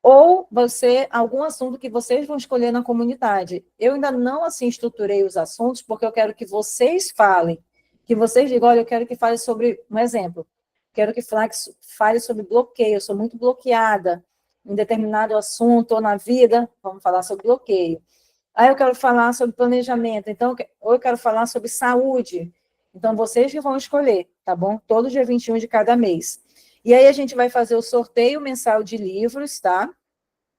ou você algum assunto que vocês vão escolher na comunidade. Eu ainda não assim estruturei os assuntos, porque eu quero que vocês falem, que vocês digam, olha, eu quero que fale sobre, um exemplo, quero que fale sobre bloqueio, eu sou muito bloqueada em determinado assunto ou na vida, vamos falar sobre bloqueio. Aí eu quero falar sobre planejamento, então, ou eu quero falar sobre saúde. Então, vocês que vão escolher, tá bom? Todo dia 21 de cada mês. E aí a gente vai fazer o sorteio mensal de livros, tá?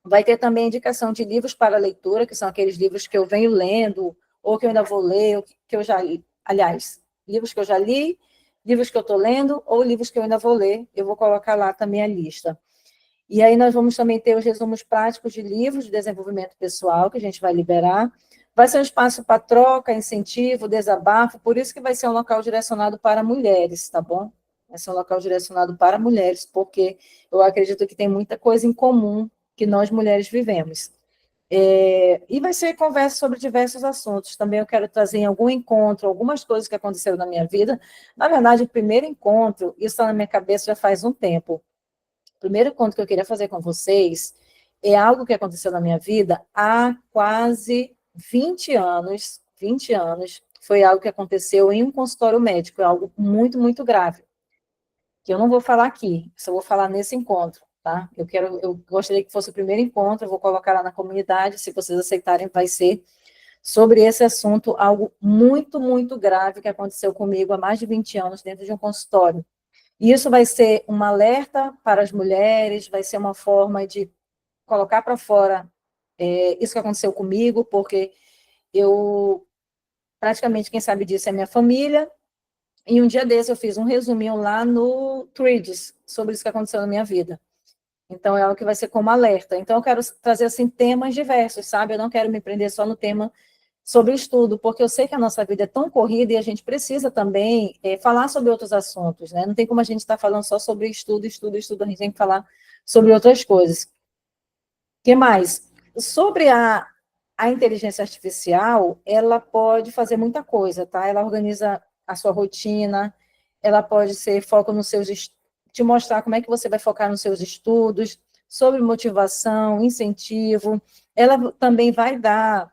Vai ter também indicação de livros para leitura, que são aqueles livros que eu venho lendo, ou que eu ainda vou ler, ou que eu já li. Aliás, livros que eu já li, livros que eu estou lendo, ou livros que eu ainda vou ler. Eu vou colocar lá também a lista. E aí nós vamos também ter os resumos práticos de livros de desenvolvimento pessoal, que a gente vai liberar. Vai ser um espaço para troca, incentivo, desabafo, por isso que vai ser um local direcionado para mulheres, tá bom? Vai ser um local direcionado para mulheres, porque eu acredito que tem muita coisa em comum que nós mulheres vivemos. E vai ser conversa sobre diversos assuntos. Também eu quero trazer em algum encontro, algumas coisas que aconteceram na minha vida. Na verdade, o primeiro encontro, isso está na minha cabeça já faz um tempo. O primeiro encontro que eu queria fazer com vocês é algo que aconteceu na minha vida há quase 20 anos. 20 anos. foi algo que aconteceu em um consultório médico, é algo muito, muito grave, que eu não vou falar aqui, só vou falar nesse encontro, tá? Eu gostaria que fosse o primeiro encontro, eu vou colocar lá na comunidade, se vocês aceitarem, vai ser sobre esse assunto, algo muito, muito grave que aconteceu comigo há mais de 20 anos dentro de um consultório. E isso vai ser um alerta para as mulheres, vai ser uma forma de colocar para fora isso que aconteceu comigo, porque eu, praticamente, quem sabe disso é minha família, e um dia desse eu fiz um resuminho lá no Threads sobre isso que aconteceu na minha vida. Então, é algo que vai ser como alerta. Então, eu quero trazer, assim, temas diversos, sabe? Eu não quero me prender só no tema sobre o estudo, porque eu sei que a nossa vida é tão corrida e a gente precisa também falar sobre outros assuntos, né? Não tem como a gente estar falando só sobre estudo, estudo, estudo, a gente tem que falar sobre outras coisas. O que mais? Sobre a inteligência artificial, ela pode fazer muita coisa, tá? Ela organiza a sua rotina, ela pode ser foco nos seus te mostrar como é que você vai focar nos seus estudos, sobre motivação, incentivo. Ela também vai dar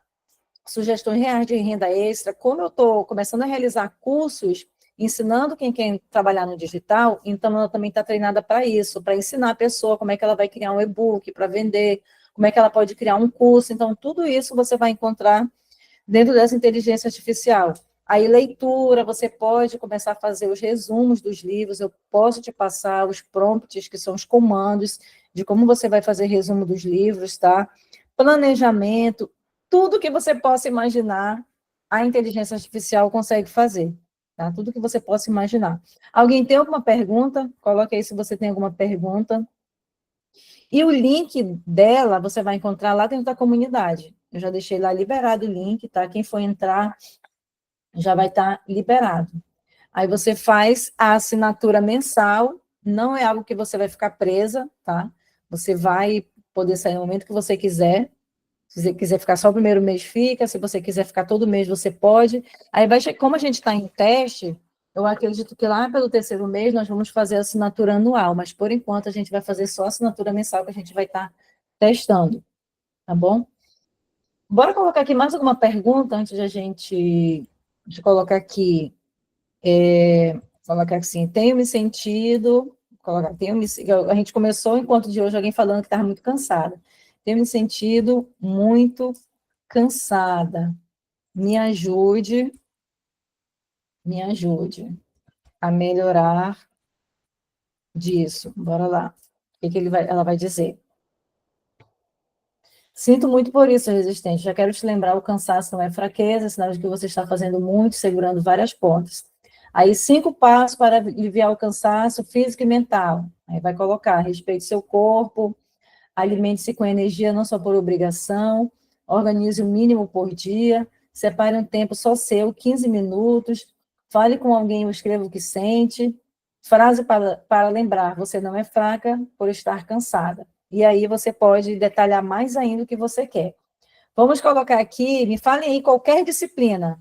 sugestões reais de renda extra. Como eu estou começando a realizar cursos ensinando quem quer trabalhar no digital, então ela também está treinada para isso, para ensinar a pessoa como é que ela vai criar um e-book para vender, como é que ela pode criar um curso. Então, tudo isso você vai encontrar dentro dessa inteligência artificial. Aí, leitura, você pode começar a fazer os resumos dos livros, eu posso te passar os prompts, que são os comandos, de como você vai fazer resumo dos livros, tá? Planejamento, tudo que você possa imaginar, a inteligência artificial consegue fazer, tá? Tudo que você possa imaginar. Alguém tem alguma pergunta? Coloque aí se você tem alguma pergunta. E o link dela, você vai encontrar lá dentro da comunidade. Eu já deixei lá liberado o link, tá? Quem for entrar já vai estar liberado. Aí você faz a assinatura mensal, não é algo que você vai ficar presa, tá? Você vai poder sair no momento que você quiser. Se você quiser ficar só o primeiro mês, fica. Se você quiser ficar todo mês, você pode. Aí vai, como a gente está em teste, eu acredito que lá pelo terceiro mês nós vamos fazer a assinatura anual, mas por enquanto a gente vai fazer só a assinatura mensal que a gente vai estar testando, tá bom? Bora colocar aqui mais alguma pergunta antes de a gente de colocar aqui. Colocar assim, tenho me sentido. Colocar, a gente começou o encontro de hoje alguém falando que estava muito cansada. Tenho me sentido muito cansada. Me ajude a melhorar disso. Bora lá. O que ela vai dizer? Sinto muito por isso, resistente. Já quero te lembrar, o cansaço não é fraqueza, é sinal de que você está fazendo muito, segurando várias pontas. Aí, 5 passos para aliviar o cansaço físico e mental. Aí vai colocar, respeite seu corpo, alimente-se com energia, não só por obrigação, organize o mínimo por dia, separe um tempo só seu, 15 minutos, fale com alguém ou escreva o que sente, frase para lembrar, você não é fraca por estar cansada. E aí você pode detalhar mais ainda o que você quer. Vamos colocar aqui, me falem aí qualquer disciplina,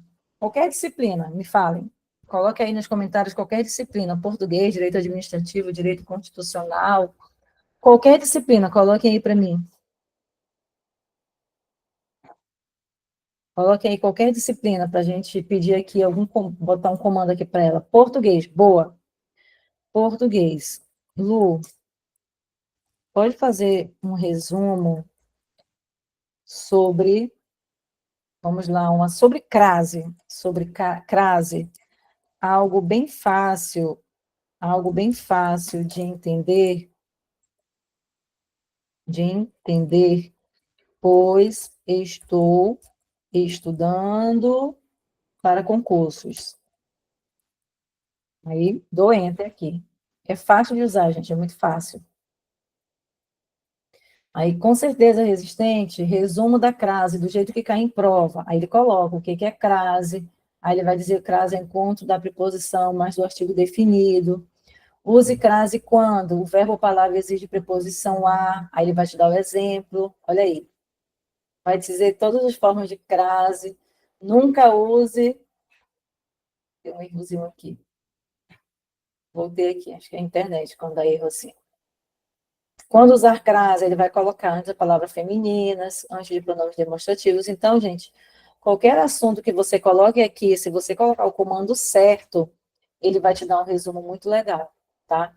me falem. Coloque aí nos comentários qualquer disciplina, português, direito administrativo, direito constitucional, qualquer disciplina, coloquem aí para mim. Coloque aí qualquer disciplina para a gente pedir aqui, botar um comando aqui para ela. Português, boa. Português. Lu, pode fazer um resumo sobre, vamos lá, sobre crase, algo bem fácil de entender, pois estou estudando para concursos. Aí, dou enter aqui. É fácil de usar, gente, é muito fácil. Aí, com certeza, resistente, resumo da crase, do jeito que cai em prova. Aí ele coloca o que é crase, aí ele vai dizer crase é encontro da preposição mais do artigo definido. Use crase quando o verbo ou palavra exige preposição a, aí ele vai te dar o exemplo, olha aí. Vai dizer todas as formas de crase, nunca use, tem um errozinho aqui. Voltei aqui, acho que é a internet, quando dá erro assim. Quando usar crase, ele vai colocar antes a palavra femininas, antes de pronomes demonstrativos. Então, gente, qualquer assunto que você coloque aqui, se você colocar o comando certo, ele vai te dar um resumo muito legal, tá?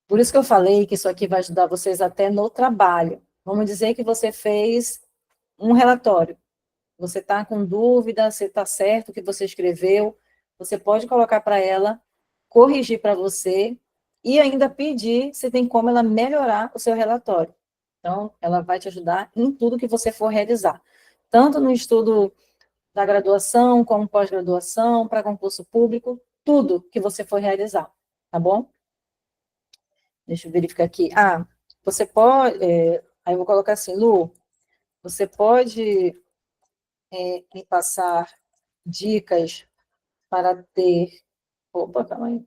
Por isso que eu falei que isso aqui vai ajudar vocês até no trabalho. Vamos dizer que você fez um relatório. Você está com dúvida se está certo o que você escreveu, você pode colocar para ela, corrigir para você e ainda pedir se tem como ela melhorar o seu relatório. Então, ela vai te ajudar em tudo que você for realizar, tanto no estudo da graduação, como pós-graduação, para concurso público, tudo que você for realizar, tá bom? Deixa eu verificar aqui. Ah, você pode. Aí eu vou colocar assim, Lu, você pode me passar dicas para ter. Opa, calma aí.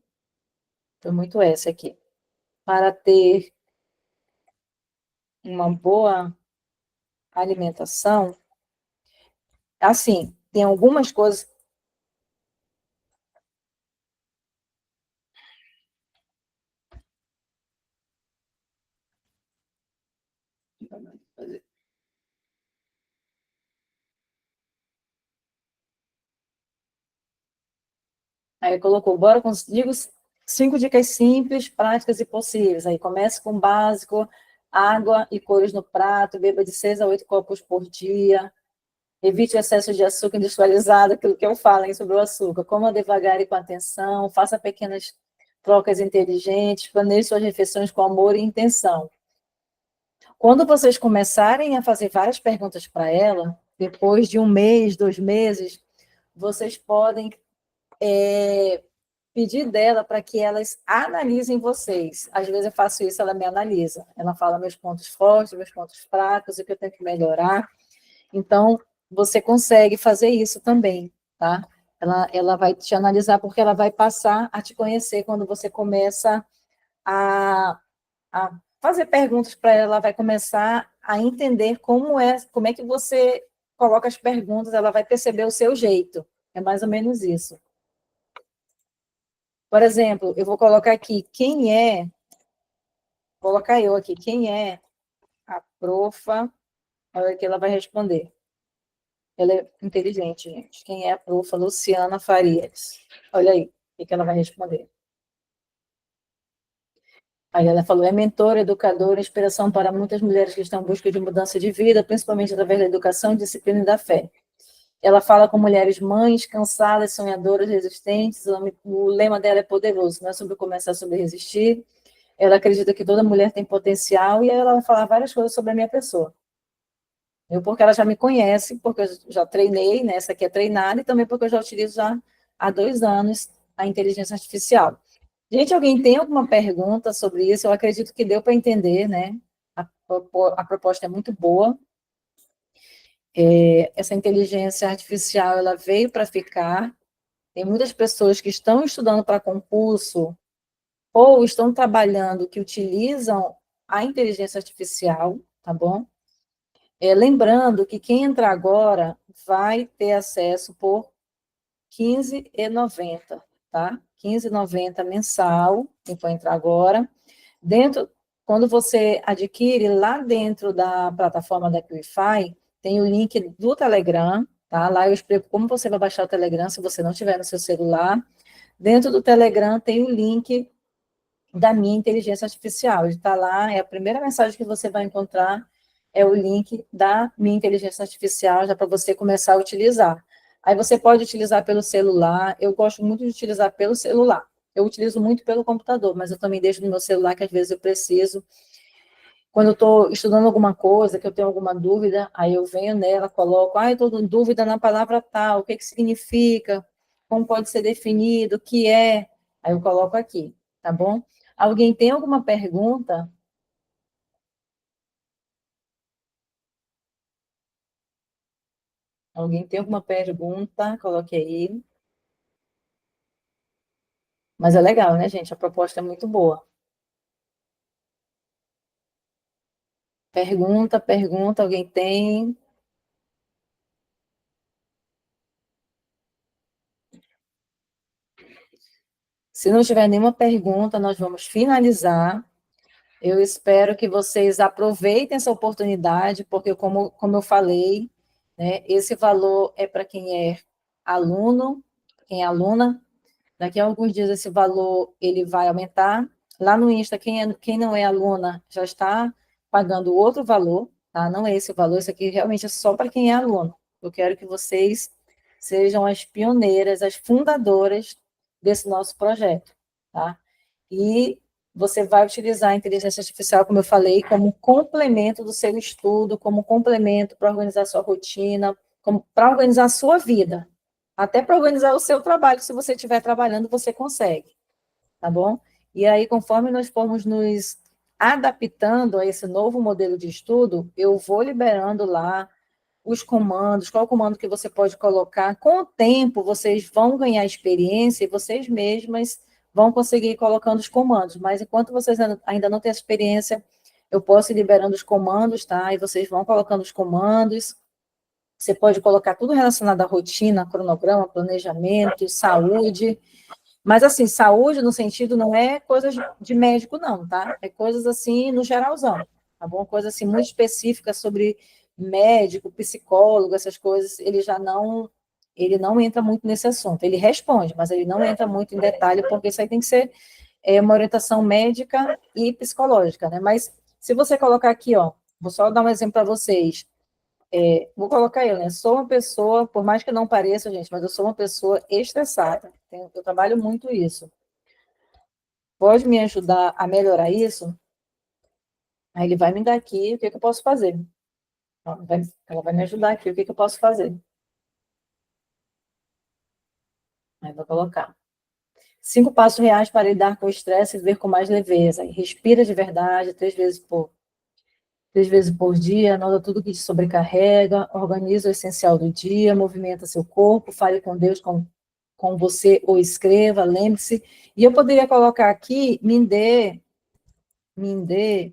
Foi muito essa aqui. Para ter uma boa alimentação. Assim, tem algumas coisas. Aí colocou, bora com digo, 5 dicas simples, práticas e possíveis. Aí comece com o básico, água e cores no prato, beba de 6 a 8 copos por dia, evite o excesso de açúcar industrializado, aquilo que eu falo hein, sobre o açúcar. Coma devagar e com atenção, faça pequenas trocas inteligentes, planeje suas refeições com amor e intenção. Quando vocês começarem a fazer várias perguntas para ela, depois de 1 mês, 2 meses, vocês podem pedir dela para que elas analisem vocês. Às vezes eu faço isso, ela me analisa. Ela fala meus pontos fortes, meus pontos fracos, o que eu tenho que melhorar. Então, você consegue fazer isso também, tá? Ela vai te analisar porque ela vai passar a te conhecer quando você começa a fazer perguntas para ela, ela vai começar a entender como é que você coloca as perguntas, ela vai perceber o seu jeito. É mais ou menos isso. Por exemplo, eu vou colocar aqui, vou colocar eu aqui, quem é a profa, olha que ela vai responder. Ela é inteligente, gente. Quem é a profa Luciana Farias? Olha aí, o que ela vai responder. Aí ela falou, é mentora, educadora, inspiração para muitas mulheres que estão em busca de mudança de vida, principalmente através da educação, disciplina e da fé. Ela fala com mulheres mães, cansadas, sonhadoras, resistentes. O lema dela é poderoso, não é sobre começar, é sobre resistir. Ela acredita que toda mulher tem potencial e ela vai falar várias coisas sobre a minha pessoa. Porque ela já me conhece, porque eu já treinei, né? Essa aqui é treinada, e também porque eu já utilizo já há 2 anos a inteligência artificial. Gente, alguém tem alguma pergunta sobre isso? Eu acredito que deu para entender, né? A proposta é muito boa. Essa inteligência artificial, ela veio para ficar. Tem muitas pessoas que estão estudando para concurso ou estão trabalhando que utilizam a inteligência artificial, tá bom? Lembrando que quem entrar agora vai ter acesso por R$ 15,90, tá? R$ 15,90 mensal, quem for entrar agora. Quando você adquire lá dentro da plataforma da Equify, tem o link do Telegram, tá? Lá eu explico como você vai baixar o Telegram se você não tiver no seu celular. Dentro do Telegram tem o link da minha inteligência artificial. Ele está lá, é a primeira mensagem que você vai encontrar, é o link da minha inteligência artificial, já para você começar a utilizar. Aí você pode utilizar pelo celular, eu gosto muito de utilizar pelo celular. Eu utilizo muito pelo computador, mas eu também deixo no meu celular, que às vezes eu preciso. Quando eu estou estudando alguma coisa, que eu tenho alguma dúvida, aí eu venho nela, coloco, eu estou com dúvida na palavra tal, o que significa, como pode ser definido, o que é, aí eu coloco aqui, tá bom? Alguém tem alguma pergunta? Alguém tem alguma pergunta? Coloque aí. Mas é legal, né, gente? A proposta é muito boa. Pergunta, alguém tem? Se não tiver nenhuma pergunta, nós vamos finalizar. Eu espero que vocês aproveitem essa oportunidade, porque, como eu falei, né, esse valor é para quem é aluno, quem é aluna. Daqui a alguns dias esse valor ele vai aumentar. Lá no Insta, quem não é aluna já está pagando outro valor, tá? Não é esse o valor, isso aqui realmente é só para quem é aluno. Eu quero que vocês sejam as pioneiras, as fundadoras desse nosso projeto, tá? E você vai utilizar a inteligência artificial, como eu falei, como complemento do seu estudo, como complemento para organizar sua rotina, como para organizar a sua vida, até para organizar o seu trabalho, se você estiver trabalhando, você consegue, tá bom? E aí, conforme nós formos nos adaptando a esse novo modelo de estudo, eu vou liberando lá os comandos, qual comando que você pode colocar. Com o tempo, vocês vão ganhar experiência e vocês mesmas vão conseguir ir colocando os comandos, mas enquanto vocês ainda não têm experiência, eu posso ir liberando os comandos, tá? E vocês vão colocando os comandos. Você pode colocar tudo relacionado à rotina, cronograma, planejamento, saúde. Mas, assim, saúde no sentido não é coisas de médico, não, tá? É coisas, assim, no geralzão, tá bom? Coisa, assim, muito específica sobre médico, psicólogo, essas coisas, ele não entra muito nesse assunto. Ele responde, mas ele não entra muito em detalhe, porque isso aí tem que ser uma orientação médica e psicológica, né? Mas, se você colocar aqui, ó, vou só dar um exemplo para vocês. Vou colocar eu, né? Sou uma pessoa, por mais que não pareça, gente, mas eu sou uma pessoa estressada. Eu trabalho muito isso. Pode me ajudar a melhorar isso? Aí ele vai me dar aqui o que, que eu posso fazer. Ela vai me ajudar aqui, o que, que eu posso fazer. Aí vou colocar. 5 passos reais para lidar com o estresse e viver com mais leveza. E respira de verdade, 3 vezes por dia, anota tudo que te sobrecarrega, organiza o essencial do dia, movimenta seu corpo, fale com Deus com você ou escreva, lembre-se. E eu poderia colocar aqui, me dê, me dê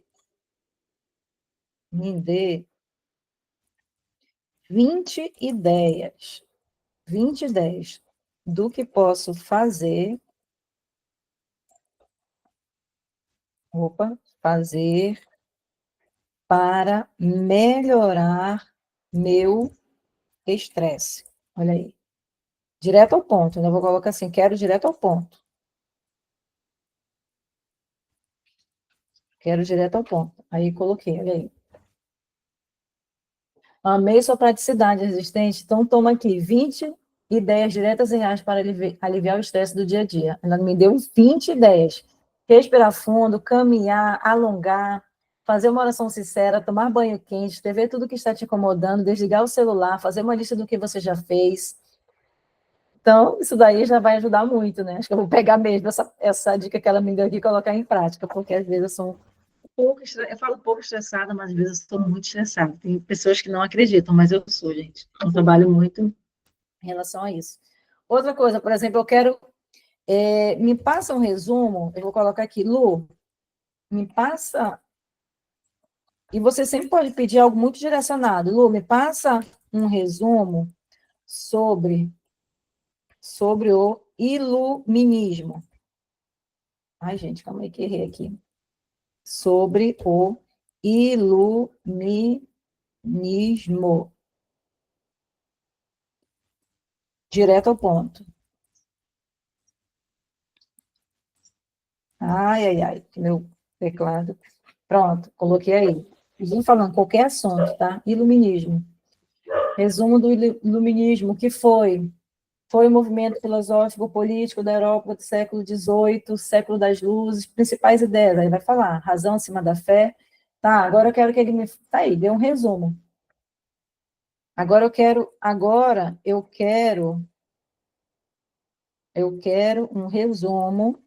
20 ideias, 20 ideias do que posso fazer, fazer para melhorar meu estresse. Olha aí. Direto ao ponto, né? Eu vou colocar assim, quero direto ao ponto. Quero direto ao ponto. Aí coloquei, olha aí. Amei sua praticidade resistente, então toma aqui 20 ideias diretas e reais para aliviar o estresse do dia a dia. Ela me deu 20 ideias. Respirar fundo, caminhar, alongar, fazer uma oração sincera, tomar banho quente, escrever tudo que está te incomodando, desligar o celular, fazer uma lista do que você já fez. Então, isso daí já vai ajudar muito, né? Acho que eu vou pegar mesmo essa dica que ela me deu aqui e colocar em prática, porque às vezes eu sou eu falo pouco estressada, mas às vezes eu estou muito estressada. Tem pessoas que não acreditam, mas eu sou, gente. Eu trabalho muito em relação a isso. Outra coisa, por exemplo, eu quero. Me passa um resumo, eu vou colocar aqui, Lu, me passa. E você sempre pode pedir algo muito direcionado. Lu, me passa um resumo sobre, sobre o iluminismo. Ai, gente, calma aí que errei aqui. Sobre o iluminismo. Direto ao ponto. Ai, ai, ai, meu teclado. Pronto, coloquei aí. Vim falando qualquer assunto, tá? Iluminismo. Resumo do iluminismo, que foi o movimento filosófico político da Europa do século XVIII, século das luzes, principais ideias. Aí vai falar, razão acima da fé. Tá, agora eu quero que ele me... Tá aí, deu um resumo. Eu quero um resumo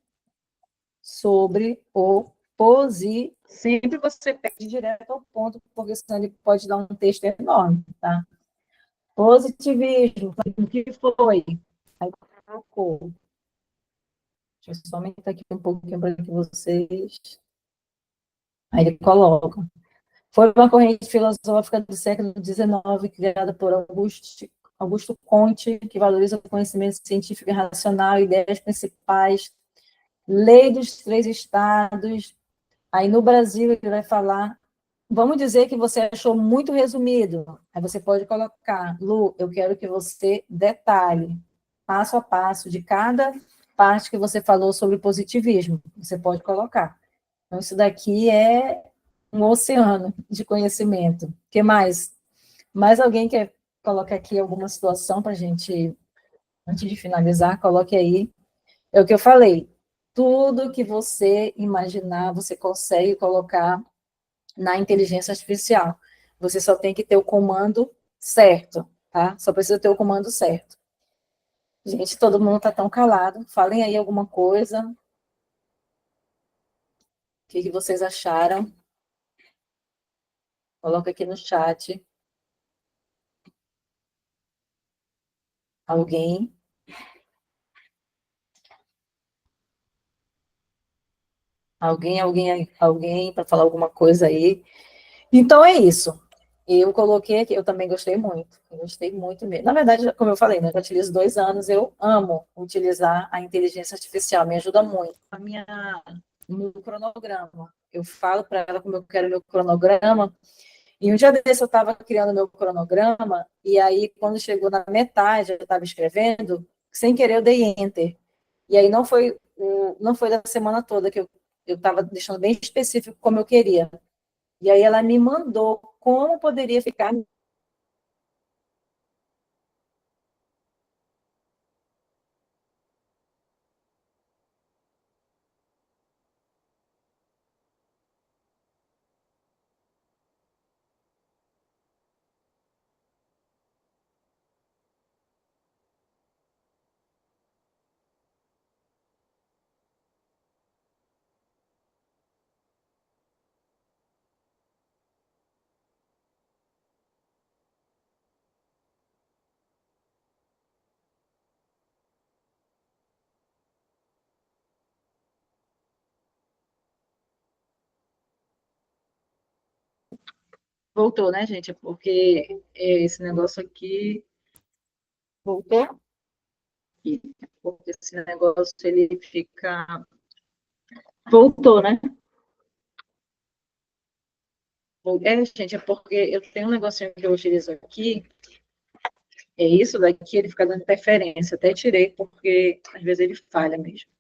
sobre o positivismo. Sempre você pede direto ao ponto, porque senão ele pode dar um texto enorme, tá? Positivismo, o que foi? Aí colocou. Deixa eu só aumentar aqui um pouquinho para que vocês. Aí ele coloca. Foi uma corrente filosófica do século XIX, criada por Augusto Comte, que valoriza o conhecimento científico e racional, ideias principais, lei dos 3 estados, Aí no Brasil ele vai falar, vamos dizer que você achou muito resumido. Aí você pode colocar, Lu, eu quero que você detalhe, passo a passo, de cada parte que você falou sobre positivismo. Você pode colocar. Então, isso daqui é um oceano de conhecimento. O que mais? Mais alguém quer colocar aqui alguma situação para a gente, antes de finalizar, coloque aí. É o que eu falei. Tudo que você imaginar, você consegue colocar na inteligência artificial. Você só tem que ter o comando certo, tá? Só precisa ter o comando certo. Gente, todo mundo está tão calado. Falem aí alguma coisa. O que vocês acharam? Coloca aqui no chat. Alguém? Alguém para falar alguma coisa aí. Então é isso. Eu coloquei aqui, eu também gostei muito. Eu gostei muito mesmo. Na verdade, como eu falei, né, eu já utilizo 2 anos, eu amo utilizar a inteligência artificial, me ajuda muito. No meu cronograma. Eu falo para ela como eu quero meu cronograma. E um dia desse eu estava criando meu cronograma, e aí, quando chegou na metade, eu estava escrevendo, sem querer eu dei enter. E aí não foi da semana toda que eu estava deixando bem específico como eu queria. E aí ela me mandou como poderia ficar. Voltou, né, gente? Porque esse negócio aqui voltou. Porque esse negócio ele fica. Voltou, né? Gente, é porque eu tenho um negocinho que eu utilizo aqui, é isso daqui, ele fica dando interferência. Até tirei, porque às vezes ele falha mesmo.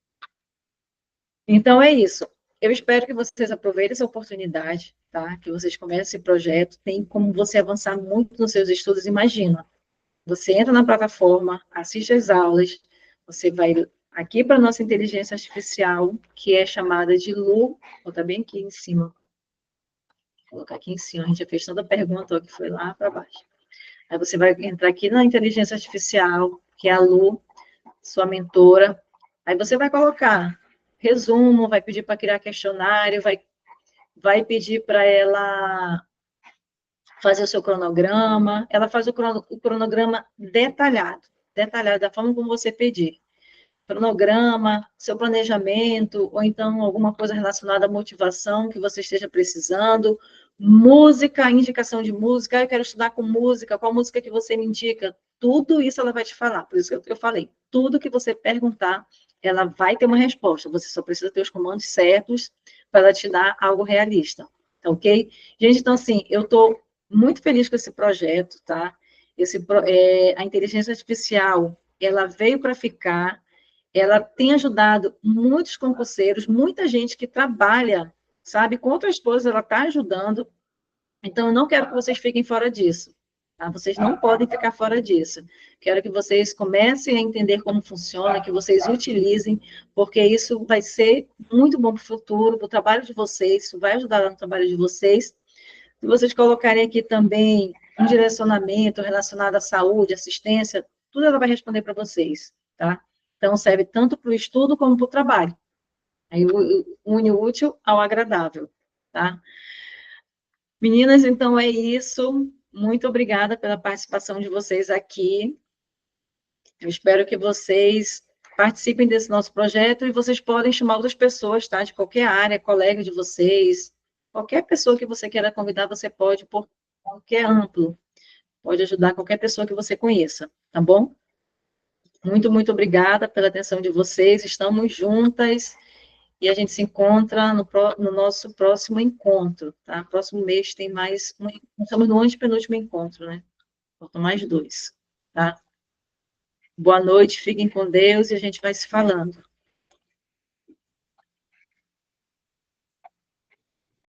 Então é isso. Eu espero que vocês aproveitem essa oportunidade, tá? Que vocês comecem esse projeto. Tem como você avançar muito nos seus estudos. Imagina, você entra na plataforma, assiste às aulas, você vai aqui para a nossa inteligência artificial, que é chamada de Lu, vou botar bem aqui em cima. Vou colocar aqui em cima, a gente já fez toda a pergunta, ó, que foi lá para baixo. Aí você vai entrar aqui na inteligência artificial, que é a Lu, sua mentora. Aí você vai colocar resumo, vai pedir para criar questionário, vai pedir para ela fazer o seu cronograma. Ela faz o cronograma detalhado, da forma como você pedir. Cronograma, seu planejamento, ou então alguma coisa relacionada à motivação que você esteja precisando, música, indicação de música, eu quero estudar com música, qual música que você me indica? Tudo isso ela vai te falar, por isso que eu falei, tudo que você perguntar, ela vai ter uma resposta, você só precisa ter os comandos certos para ela te dar algo realista, tá ok? Gente, então assim, eu estou muito feliz com esse projeto, tá? A inteligência artificial, ela veio para ficar, ela tem ajudado muitos concurseiros, muita gente que trabalha, sabe, com outras coisas, ela está ajudando. Então, eu não quero que vocês fiquem fora disso. Tá? Vocês não podem ficar fora disso. Quero que vocês comecem a entender como funciona, que vocês utilizem, porque isso vai ser muito bom para o futuro, para o trabalho de vocês, isso vai ajudar lá no trabalho de vocês. Se vocês colocarem aqui também um direcionamento relacionado à saúde, assistência, tudo ela vai responder para vocês, tá? Então, serve tanto para o estudo como para o trabalho. Aí, une o útil ao agradável, tá? Meninas, então é isso. Muito obrigada pela participação de vocês aqui. Eu espero que vocês participem desse nosso projeto e vocês podem chamar outras pessoas, tá? De qualquer área, colega de vocês, qualquer pessoa que você queira convidar, você pode, porque é amplo. Pode ajudar qualquer pessoa que você conheça, tá bom? Muito, muito obrigada pela atenção de vocês. Estamos juntas e a gente se encontra no nosso próximo encontro, tá? Próximo mês tem mais estamos no antepenúltimo encontro, né? Faltam mais 2, tá? Boa noite, fiquem com Deus e a gente vai se falando.